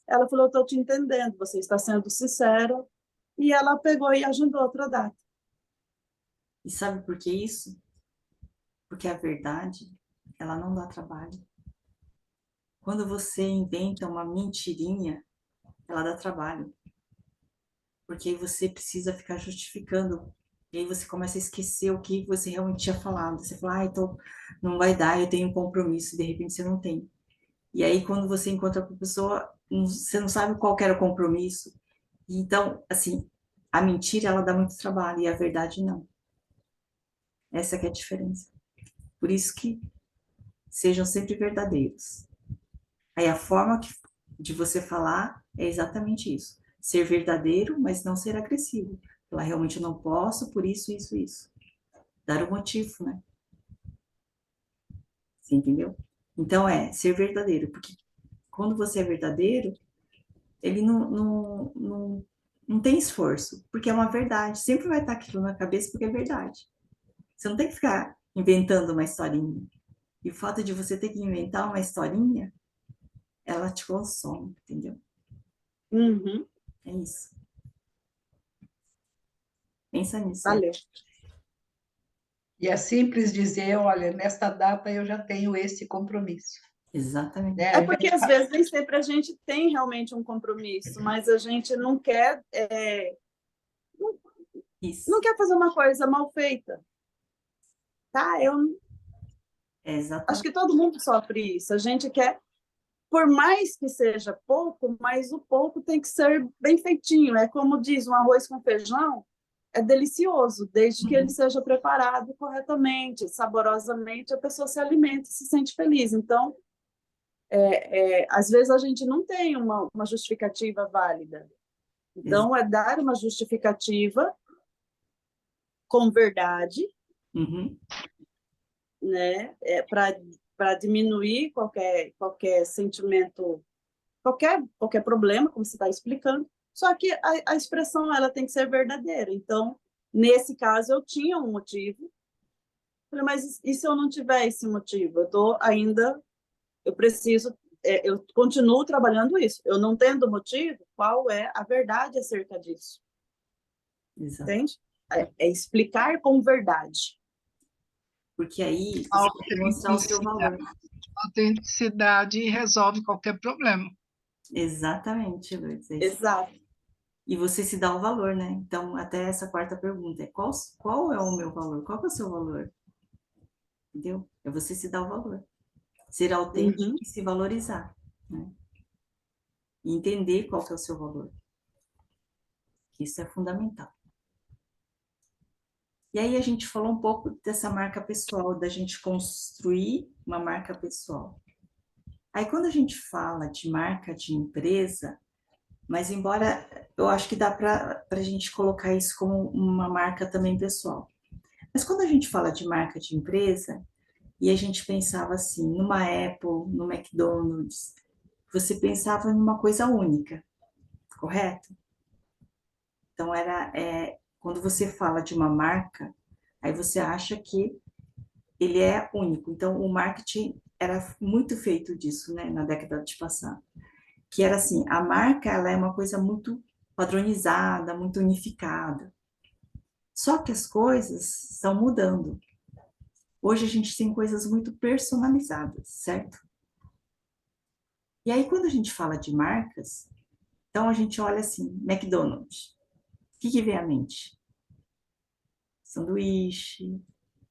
Ela falou, eu estou te entendendo, você está sendo sincera. E ela pegou e agendou outra data. E sabe por que isso? Porque a verdade, ela não dá trabalho. Quando você inventa uma mentirinha, ela dá trabalho. Porque aí você precisa ficar justificando. E aí você começa a esquecer o que você realmente tinha falado. Você fala, então não vai dar, eu tenho um compromisso. E de repente você não tem. E aí quando você encontra com a pessoa, você não sabe qual que era o compromisso. Então, assim, a mentira, ela dá muito trabalho e a verdade não. Essa que é a diferença. Por isso que sejam sempre verdadeiros. Aí a forma de você falar é exatamente isso. Ser verdadeiro, mas não ser agressivo. Falar, realmente eu não posso, por isso, isso, isso. Dar o motivo, né? Você entendeu? Então ser verdadeiro, porque quando você é verdadeiro, ele não tem esforço, porque é uma verdade. Sempre vai estar aquilo na cabeça porque é verdade. Você não tem que ficar inventando uma historinha. E o fato de você ter que inventar uma historinha, ela te consome, entendeu? Uhum, É isso. Pensa nisso aí. valeu. E é simples dizer, olha, nesta data eu já tenho esse compromisso. Exatamente. Né? É porque, às vezes, nem sempre a gente tem realmente um compromisso, mas a gente não quer, não Isso. quer fazer uma coisa mal feita. Tá? Eu É acho exatamente. que todo mundo sofre isso. A gente quer, por mais que seja pouco, mas o pouco tem que ser bem feitinho. É como diz, um arroz com feijão é delicioso, desde que ele Uhum. seja preparado corretamente, saborosamente, a pessoa se alimenta e se sente feliz. Então, Às vezes a gente não tem uma justificativa válida. Então, é dar uma justificativa com verdade, Uhum. né? Para diminuir qualquer sentimento, qualquer problema, como você está explicando. Só que a expressão ela tem que ser verdadeira. Então, nesse caso, eu tinha um motivo. Falei, mas e se eu não tiver esse motivo? Eu preciso, eu continuo trabalhando isso. Eu não tendo motivo, qual é a verdade acerca disso? Exato. Entende? É explicar com verdade. Porque aí você tem que mostrar o seu valor. Autenticidade resolve qualquer problema. Exatamente, Lourdes. Exato. E você se dá o valor, né? Então, até essa quarta pergunta é qual é o meu valor? Qual é o seu valor? Entendeu? É você se dar o valor. Ser autêntico e se valorizar, né? E entender qual que é o seu valor. Isso é fundamental. E aí a gente falou um pouco dessa marca pessoal, da gente construir uma marca pessoal. Aí quando a gente fala de marca de empresa, mas embora eu acho que dá para a gente colocar isso como uma marca também pessoal. Mas quando a gente fala de marca de empresa, e a gente pensava assim, numa Apple, no McDonald's, você pensava em uma coisa única, correto? Então, quando você fala de uma marca, aí você acha que ele é único. Então, o marketing era muito feito disso, né, na década de passada. Que era assim, a marca, ela é uma coisa muito padronizada, muito unificada. Só que as coisas estão mudando. Hoje a gente tem coisas muito personalizadas, certo? E aí, quando a gente fala de marcas, então a gente olha assim, McDonald's. O que vem à mente? Sanduíche,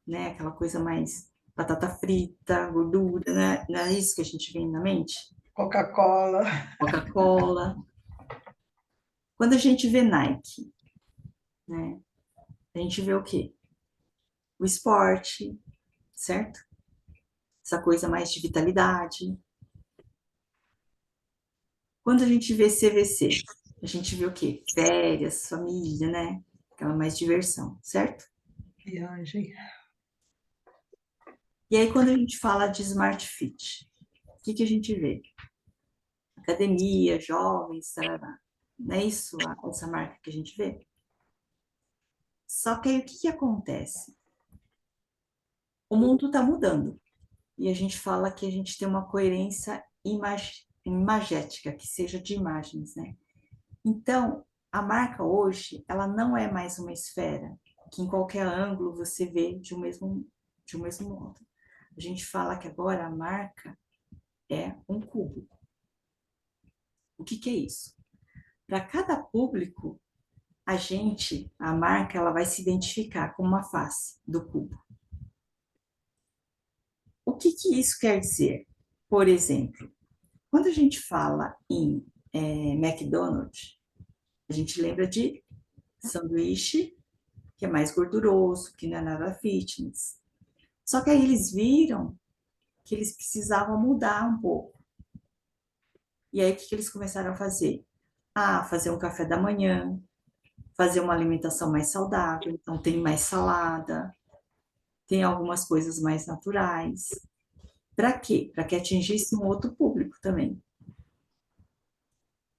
né? Aquela coisa mais batata frita, gordura, né? Não é isso que a gente vê na mente? Coca-Cola. Coca-Cola. Quando a gente vê Nike, né? A gente vê o quê? O esporte, certo? Essa coisa mais de vitalidade. Quando a gente vê CVC, a gente vê o quê? Férias, família, né? Aquela mais diversão, certo? Viagem. E aí, quando a gente fala de Smart Fit, o que a gente vê? Academia, jovens, tarará. Não é isso essa marca que a gente vê? Só que aí o que acontece? O mundo está mudando. E a gente fala que a gente tem uma coerência imagética, que seja de imagens, né? Então, a marca hoje, ela não é mais uma esfera, que em qualquer ângulo você vê de um mesmo modo. A gente fala que agora a marca é um cubo. O que é isso? Para cada público, a marca, ela vai se identificar com uma face do cubo. O que isso quer dizer? Por exemplo, quando a gente fala em McDonald's, a gente lembra de sanduíche, que é mais gorduroso, que não é nada fitness. Só que aí eles viram que eles precisavam mudar um pouco. E aí o que eles começaram a fazer? Fazer um café da manhã, fazer uma alimentação mais saudável, então tem mais salada, tem algumas coisas mais naturais. Para quê? Para que atingisse um outro público também.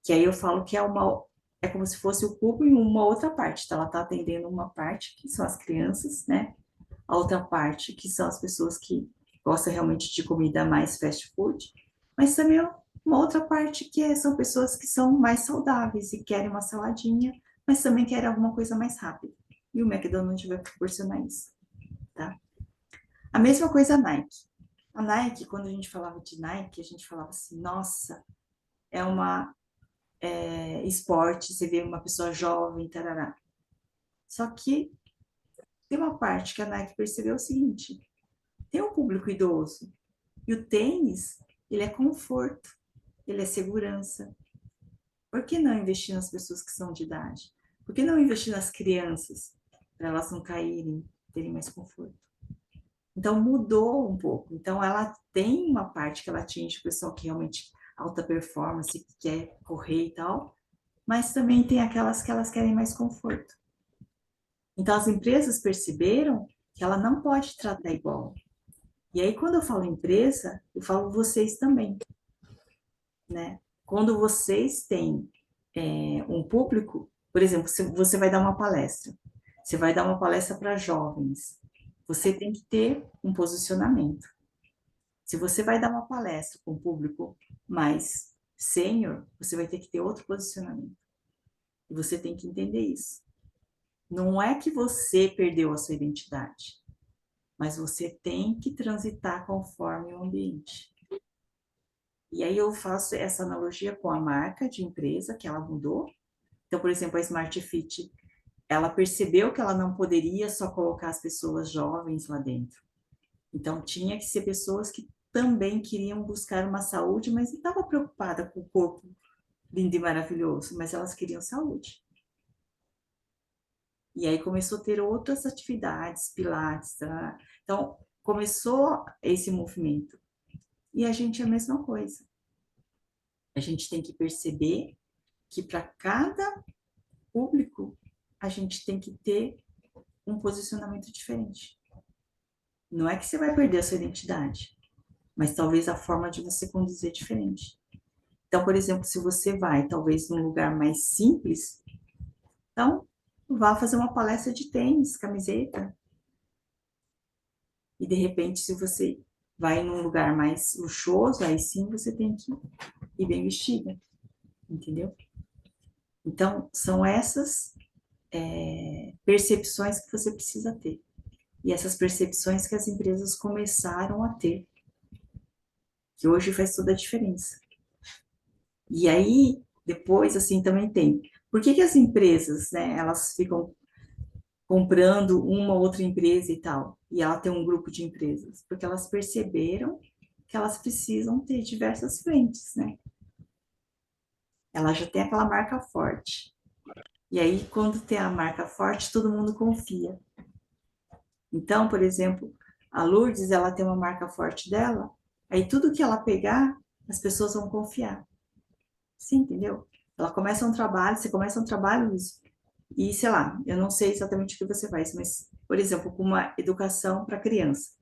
Que aí eu falo que é como se fosse o público em uma outra parte. Então, ela está atendendo uma parte, que são as crianças, né? A outra parte, que são as pessoas que gostam realmente de comida mais fast food. Mas também uma outra parte são pessoas que são mais saudáveis e querem uma saladinha, mas também querem alguma coisa mais rápida. E o McDonald's vai proporcionar isso, tá? A mesma coisa a Nike. A Nike, quando a gente falava de Nike, a gente falava assim, nossa, é uma esporte, você vê uma pessoa jovem, tarará. Só que tem uma parte que a Nike percebeu o seguinte, tem um público idoso, e o tênis, ele é conforto, ele é segurança. Por que não investir nas pessoas que são de idade? Por que não investir nas crianças, para elas não caírem, terem mais conforto? Então, mudou um pouco. Então, ela tem uma parte que ela atinge o pessoal que realmente alta performance, que quer correr e tal, mas também tem aquelas que elas querem mais conforto. Então, as empresas perceberam que ela não pode tratar igual. E aí, quando eu falo empresa, eu falo vocês também, né? Quando vocês têm um público, por exemplo, se você vai dar uma palestra, você vai dar uma palestra para jovens, você tem que ter um posicionamento. Se você vai dar uma palestra com um público mais sênior, você vai ter que ter outro posicionamento. E você tem que entender isso. Não é que você perdeu a sua identidade, mas você tem que transitar conforme o ambiente. E aí eu faço essa analogia com a marca de empresa, que ela mudou. Então, por exemplo, a Smart Fit, ela percebeu que ela não poderia só colocar as pessoas jovens lá dentro. Então, tinha que ser pessoas que também queriam buscar uma saúde, mas não estava preocupada com o corpo lindo e maravilhoso, mas elas queriam saúde. E aí começou a ter outras atividades, pilates, tá? Então, começou esse movimento. E a gente é a mesma coisa. A gente tem que perceber que para cada público, a gente tem que ter um posicionamento diferente. Não é que você vai perder a sua identidade, mas talvez a forma de você conduzir é diferente. Então, por exemplo, se você vai talvez num lugar mais simples, então vá fazer uma palestra de tênis, camiseta. E de repente, se você vai num lugar mais luxuoso, aí sim você tem que ir bem vestida, entendeu? Então, são essas percepções que você precisa ter. E essas percepções que as empresas começaram a ter, que hoje faz toda a diferença. E aí, depois, assim, também tem. Por que as empresas, né, elas ficam comprando uma outra empresa e tal, e ela tem um grupo de empresas? Porque elas perceberam que elas precisam ter diversas frentes, né? Ela já tem aquela marca forte. E aí, quando tem a marca forte, todo mundo confia. Então, por exemplo, a Lourdes, ela tem uma marca forte dela, aí tudo que ela pegar, as pessoas vão confiar. Sim, entendeu? Ela começa um trabalho, você começa um trabalho, Luiz, e sei lá, eu não sei exatamente o que você faz, mas, por exemplo, com uma educação para criança.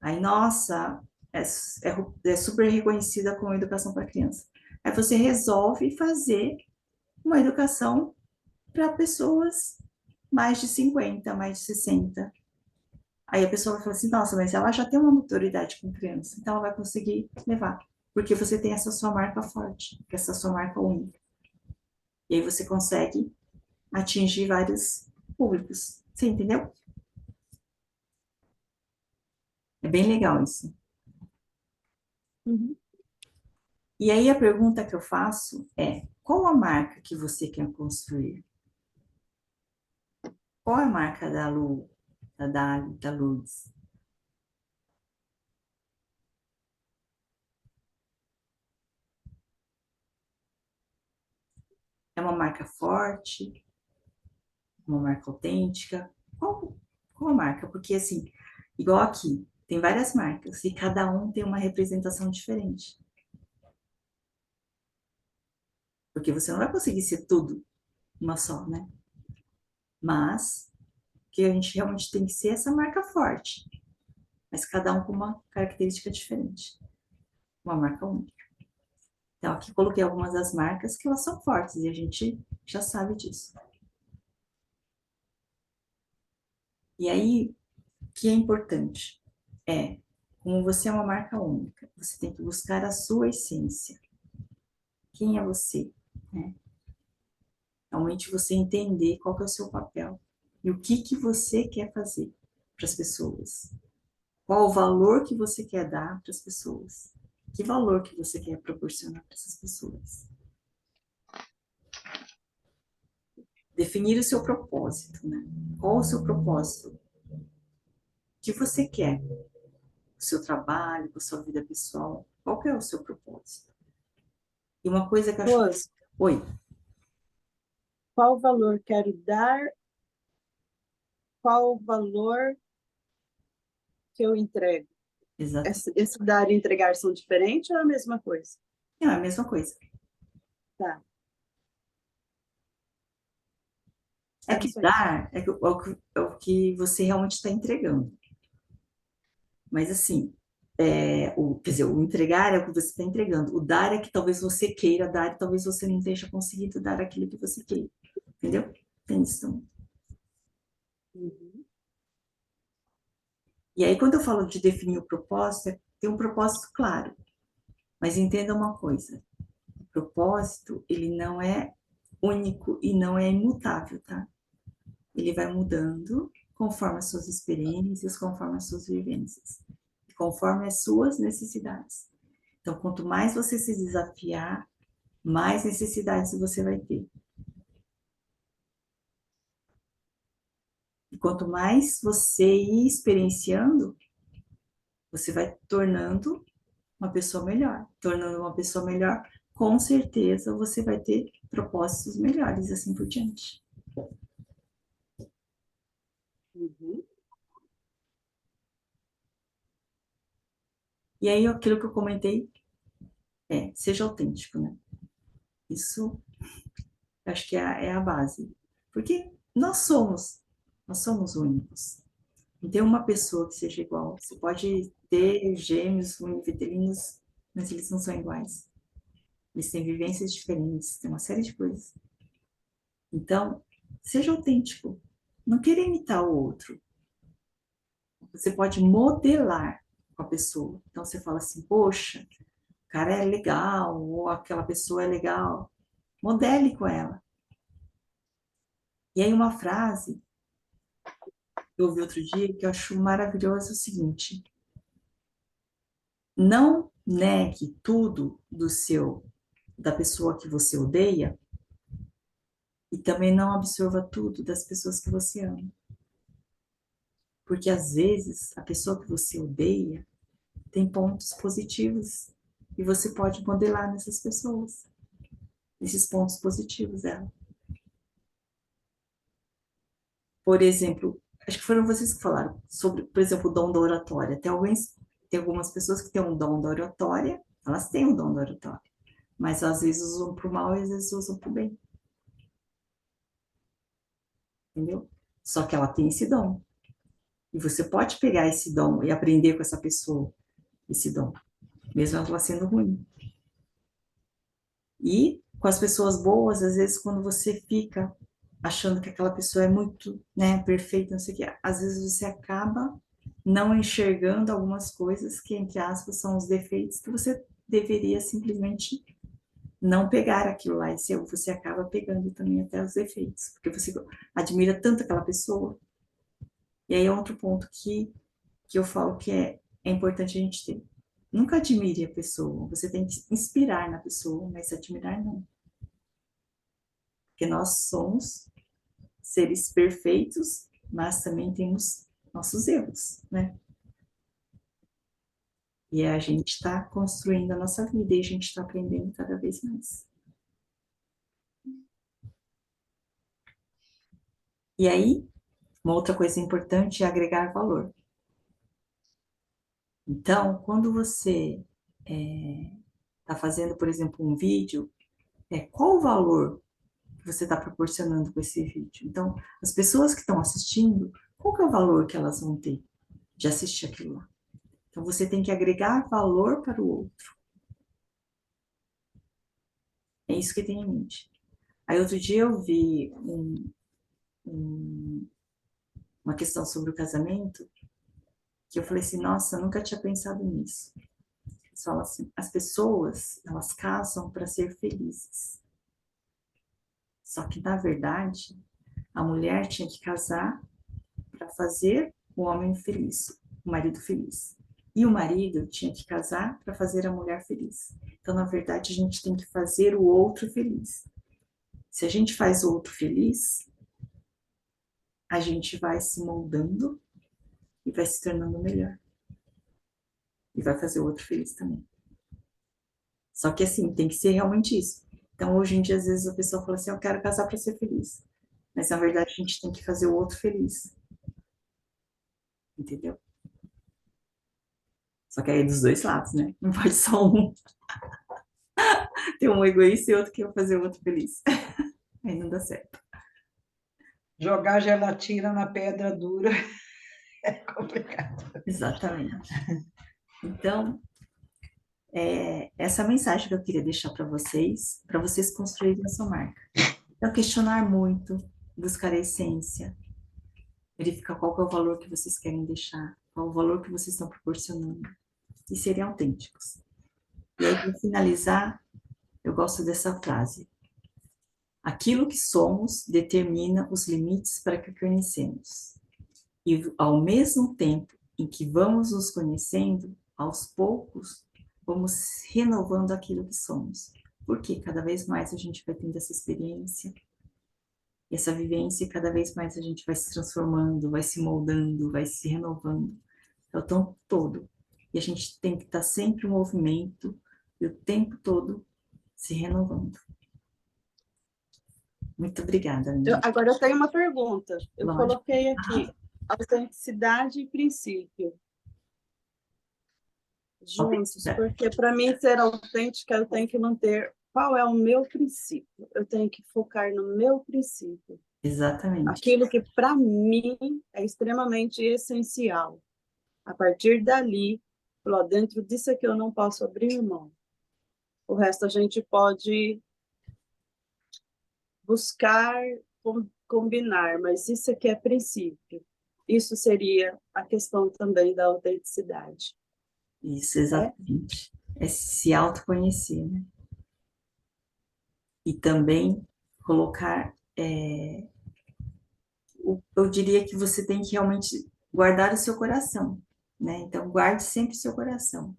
Aí, nossa, é super reconhecida como educação para criança. Aí você resolve fazer uma educação para pessoas mais de 50, mais de 60. Aí a pessoa vai falar assim, nossa, mas ela já tem uma maturidade com criança, então ela vai conseguir levar. Porque você tem essa sua marca forte, essa sua marca única. E aí você consegue atingir vários públicos. Você entendeu? É bem legal isso. Uhum. E aí a pergunta que eu faço é, qual a marca que você quer construir? Qual é a marca da Lu, da Luz? É uma marca forte? Uma marca autêntica? Qual a marca? Porque assim, igual aqui, tem várias marcas e cada um tem uma representação diferente. Porque você não vai conseguir ser tudo uma só, né? Mas que a gente realmente tem que ser essa marca forte, mas cada um com uma característica diferente, uma marca única. Então, aqui coloquei algumas das marcas que elas são fortes e a gente já sabe disso. E aí, o que é importante é, como você é uma marca única, você tem que buscar a sua essência. Quem é você? Né? Realmente você entender qual que é o seu papel e o que você quer fazer para as pessoas. Qual o valor que você quer dar para as pessoas? Que valor que você quer proporcionar para essas pessoas? Definir o seu propósito, né? Qual o seu propósito? O que você quer? O seu trabalho, a sua vida pessoal? Qual que é o seu propósito? E uma coisa que eu acho... Rose, Oi. qual valor quero dar? Qual valor que eu entrego. Exato. Esse dar e entregar são diferentes ou é a mesma coisa? Não, é a mesma coisa. Tá. É Era que só isso. dar é o que você realmente está entregando. Mas assim, quer dizer, o entregar é o que você está entregando. O dar é que talvez você queira dar e talvez você não esteja conseguindo dar aquilo que você queira. Entendeu? Tem isso também. Uhum. E aí, quando eu falo de definir o propósito, tem um propósito claro. Mas entenda uma coisa. O propósito, ele não é único e não é imutável, tá? Ele vai mudando conforme as suas experiências, conforme as suas vivências, conforme as suas necessidades. Então, quanto mais você se desafiar, mais necessidades você vai ter. E quanto mais você ir experienciando, você vai tornando uma pessoa melhor. Tornando uma pessoa melhor, com certeza você vai ter propósitos melhores, assim por diante. Uhum. E aí, aquilo que eu comentei seja autêntico, né? Isso, acho que é a base. Porque nós somos únicos. Não tem uma pessoa que seja igual. Você pode ter gêmeos univitelinos, mas eles não são iguais. Eles têm vivências diferentes, tem uma série de coisas. Então, seja autêntico. Não queira imitar o outro. Você pode modelar com a pessoa. Então, você fala assim, poxa, o cara é legal, ou aquela pessoa é legal. Modele com ela. E aí, uma frase que eu ouvi outro dia que eu acho maravilhosa é o seguinte: não negue tudo da pessoa que você odeia e também não absorva tudo das pessoas que você ama. Porque às vezes a pessoa que você odeia tem pontos positivos e você pode modelar nessas pessoas, esses pontos positivos dela. Por exemplo, acho que foram vocês que falaram sobre, por exemplo, o dom da oratória. Tem algumas pessoas que têm um dom da oratória, elas têm um dom da oratória, mas às vezes usam para o mal e às vezes usam para o bem. Entendeu? Só que ela tem esse dom. E você pode pegar esse dom e aprender com essa pessoa, esse dom, mesmo ela sendo ruim. E com as pessoas boas, às vezes, quando você fica achando que aquela pessoa é muito, né, perfeita, não sei o quê, às vezes você acaba não enxergando algumas coisas que, entre aspas, são os defeitos que você deveria simplesmente não pegar aquilo lá. E você acaba pegando também até os defeitos, porque você admira tanto aquela pessoa. E aí é outro ponto que eu falo que é importante a gente ter. Nunca admire a pessoa, você tem que inspirar na pessoa, mas admirar não. Porque nós somos seres perfeitos, mas também temos nossos erros, né? E a gente está construindo a nossa vida e a gente está aprendendo cada vez mais. E aí, uma outra coisa importante é agregar valor. Então, quando você está fazendo, por exemplo, um vídeo, qual o valor que você está proporcionando com esse vídeo? Então, as pessoas que estão assistindo, qual que é o valor que elas vão ter de assistir aquilo lá? Então, você tem que agregar valor para o outro. É isso que tem em mente. Aí, outro dia eu vi uma questão sobre o casamento, que eu falei assim, nossa, eu nunca tinha pensado nisso. Eles falam assim, as pessoas, elas casam para ser felizes. Só que, na verdade, a mulher tinha que casar para fazer o homem feliz, o marido feliz. E o marido tinha que casar para fazer a mulher feliz. Então, na verdade, a gente tem que fazer o outro feliz. Se a gente faz o outro feliz, a gente vai se moldando e vai se tornando melhor. E vai fazer o outro feliz também. Só que assim, tem que ser realmente isso. Então, hoje em dia, às vezes a pessoa fala assim, eu quero casar para ser feliz. Mas, na verdade, a gente tem que fazer o outro feliz. Entendeu? Só que aí é dos dois lados, né? Não pode só um ter um egoísta e outro que vai fazer o outro feliz. Aí não dá certo. Jogar gelatina na pedra dura é complicado. Exatamente. Então, essa mensagem que eu queria deixar para vocês construírem a sua marca. Então, questionar muito, buscar a essência, verificar qual que é o valor que vocês querem deixar, qual o valor que vocês estão proporcionando, e serem autênticos. E aí, para finalizar, eu gosto dessa frase. Aquilo que somos determina os limites para que conhecemos. E ao mesmo tempo em que vamos nos conhecendo, aos poucos, vamos renovando aquilo que somos. Porque cada vez mais a gente vai tendo essa experiência, essa vivência, e cada vez mais a gente vai se transformando, vai se moldando, vai se renovando. É o tempo todo. E a gente tem que estar sempre em movimento e o tempo todo se renovando. Muito obrigada, Ana. Agora eu tenho uma pergunta. Eu Lógico. coloquei aqui autenticidade e princípio juntos, porque para mim ser autêntica eu tenho que manter qual é o meu princípio. Eu tenho que focar no meu princípio. Exatamente. Aquilo que para mim é extremamente essencial. A partir dali, dentro disso aqui eu não posso abrir mão. O resto a gente pode buscar combinar, mas isso aqui é princípio. Isso seria a questão também da autenticidade. Isso, exatamente. É se autoconhecer, né? E também colocar, eu diria que você tem que realmente guardar o seu coração, né? Então, guarde sempre o seu coração.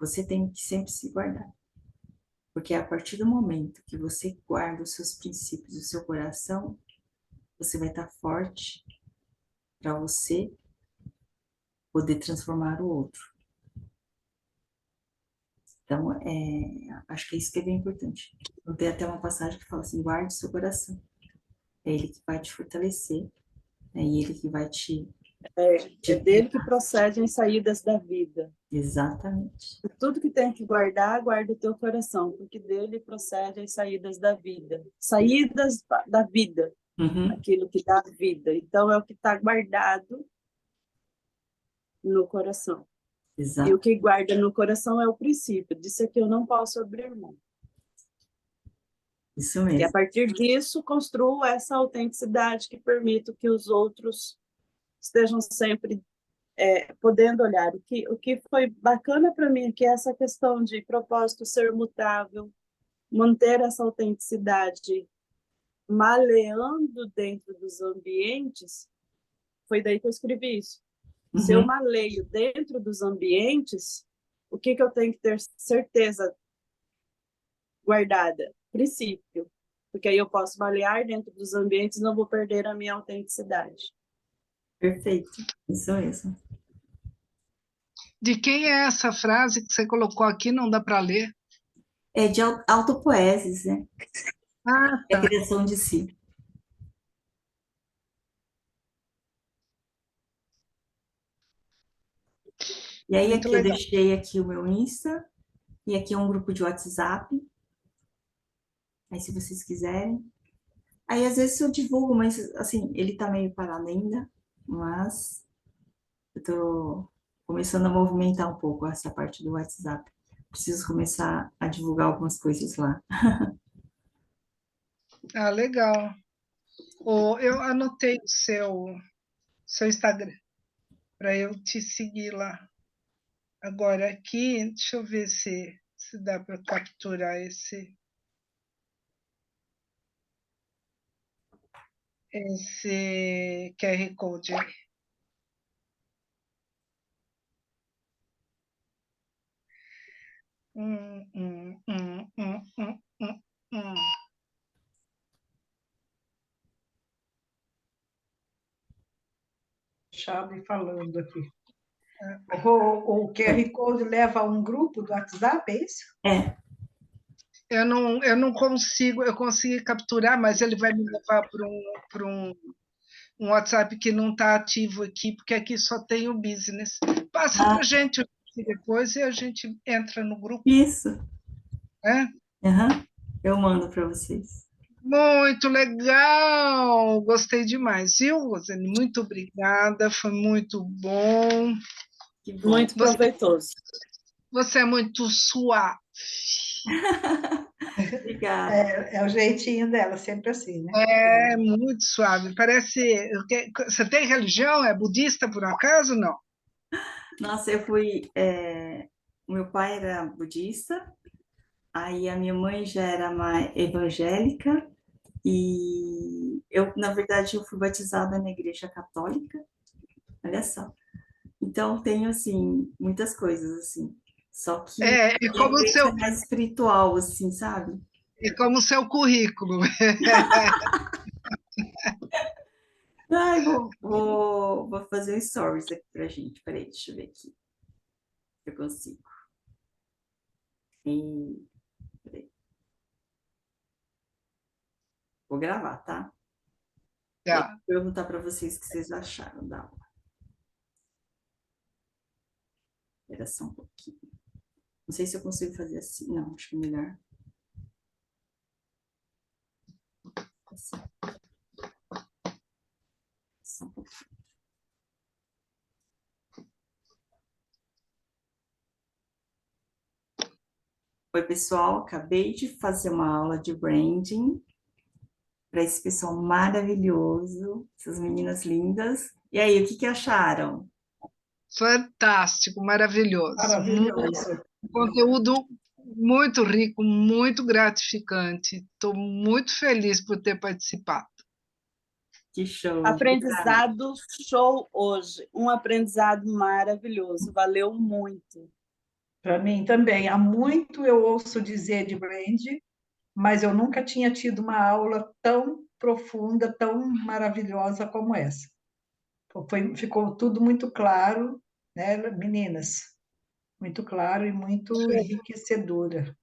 Você tem que sempre se guardar. Porque a partir do momento que você guarda os seus princípios, o seu coração, você vai estar forte para você poder transformar o outro. Então, acho que é isso que é bem importante. Eu tenho até uma passagem que fala assim, guarde seu coração. É ele que vai te fortalecer, é ele que vai te... É dele que procedem as saídas da vida. Exatamente. Tudo que tem que guardar, guarda o teu coração, porque dele procedem as saídas da vida. Saídas da vida, aquilo que dá vida. Então, é o que está guardado no coração. Exato. E o que guarda no coração é o princípio. Disso aqui eu não posso abrir mão. Isso mesmo. E a partir disso, construo essa autenticidade que permite que os outros estejam sempre podendo olhar. O que foi bacana para mim é essa questão de propósito ser mutável, manter essa autenticidade maleando dentro dos ambientes, foi daí que eu escrevi isso. Se eu maleio dentro dos ambientes, o que eu tenho que ter certeza guardada? Princípio. Porque aí eu posso malear dentro dos ambientes e não vou perder a minha autenticidade. Perfeito. Isso mesmo. De quem é essa frase que você colocou aqui? Não dá para ler? É de autopoieses, né? Ah, É a tá. criação de si. E aí Muito aqui eu legal. deixei aqui o meu Insta e aqui é um grupo de WhatsApp. Aí se vocês quiserem. Aí às vezes eu divulgo, mas assim, ele tá meio parado ainda, mas eu tô começando a movimentar um pouco essa parte do WhatsApp. Preciso começar a divulgar algumas coisas lá. Ah, legal. Eu anotei o seu Instagram para eu te seguir lá. Agora aqui, deixa eu ver se dá para capturar esse QR Code aí. Hum, hum, hum, hum, hum, hum, hum. Chave falando aqui. O QR Code leva a um grupo do WhatsApp, é isso? É. Eu não consigo, eu consegui capturar, mas ele vai me levar para um WhatsApp que não está ativo aqui, porque aqui só tem o business. Passa para gente o aqui depois e a gente entra no grupo, Isso. né? Aham. Eu mando para vocês. Muito legal! Gostei demais, viu, Rosane? Muito obrigada, foi muito bom. Que bom. Muito proveitoso. Você é muito suave. Obrigada. É o jeitinho dela, sempre assim, né? É muito suave. Parece. Você tem religião? É budista por acaso? Não. Nossa, eu fui. O meu pai era budista, aí a minha mãe já era mais evangélica, e eu, na verdade, eu fui batizada na igreja católica, olha só. Então, tenho, assim, muitas coisas, assim. Só que É minha como o igreja seu, é mais espiritual, assim, sabe? é como o seu currículo. Ai, vou fazer um stories aqui pra gente. Peraí, deixa eu ver aqui. Se eu consigo. Peraí. Vou gravar, tá? E aí, Tá. vou perguntar para vocês o que vocês acharam da aula. Espera só um pouquinho. Não sei se eu consigo fazer assim. Não, acho que é melhor. Assim. Só um pouquinho. Oi, pessoal. Acabei de fazer uma aula de branding para esse pessoal maravilhoso, essas meninas lindas. E aí, o que acharam? Fantástico, maravilhoso. Maravilhoso. Conteúdo muito rico, muito gratificante. Estou muito feliz por ter participado. Que show. Aprendizado show hoje. Um aprendizado maravilhoso. Valeu muito. Para mim também. Há muito eu ouço dizer de brand, mas eu nunca tinha tido uma aula tão profunda, tão maravilhosa como essa. Ficou tudo muito claro, né, meninas? Muito claro e muito enriquecedora.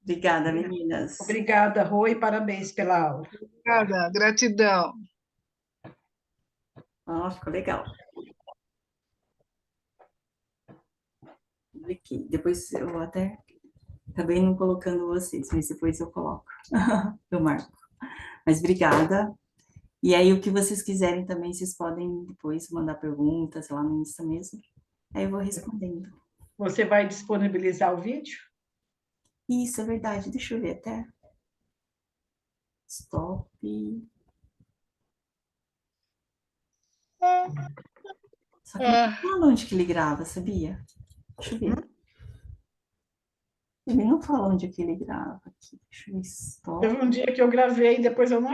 Obrigada, meninas. Obrigada, Rô, e parabéns pela aula. Obrigada, gratidão. Ficou legal. Aqui. Depois eu até acabei não colocando vocês, mas depois eu coloco. Eu marco. Mas obrigada. E aí, o que vocês quiserem também, vocês podem depois mandar perguntas lá no Insta mesmo. Aí eu vou respondendo. Você vai disponibilizar o vídeo? Isso, é verdade. Deixa eu ver até. Stop. Só que não fala onde que ele grava, sabia? Deixa eu ver. Ele não fala onde que ele grava aqui. Deixa eu ver. Stop. Teve um dia que eu gravei, depois eu não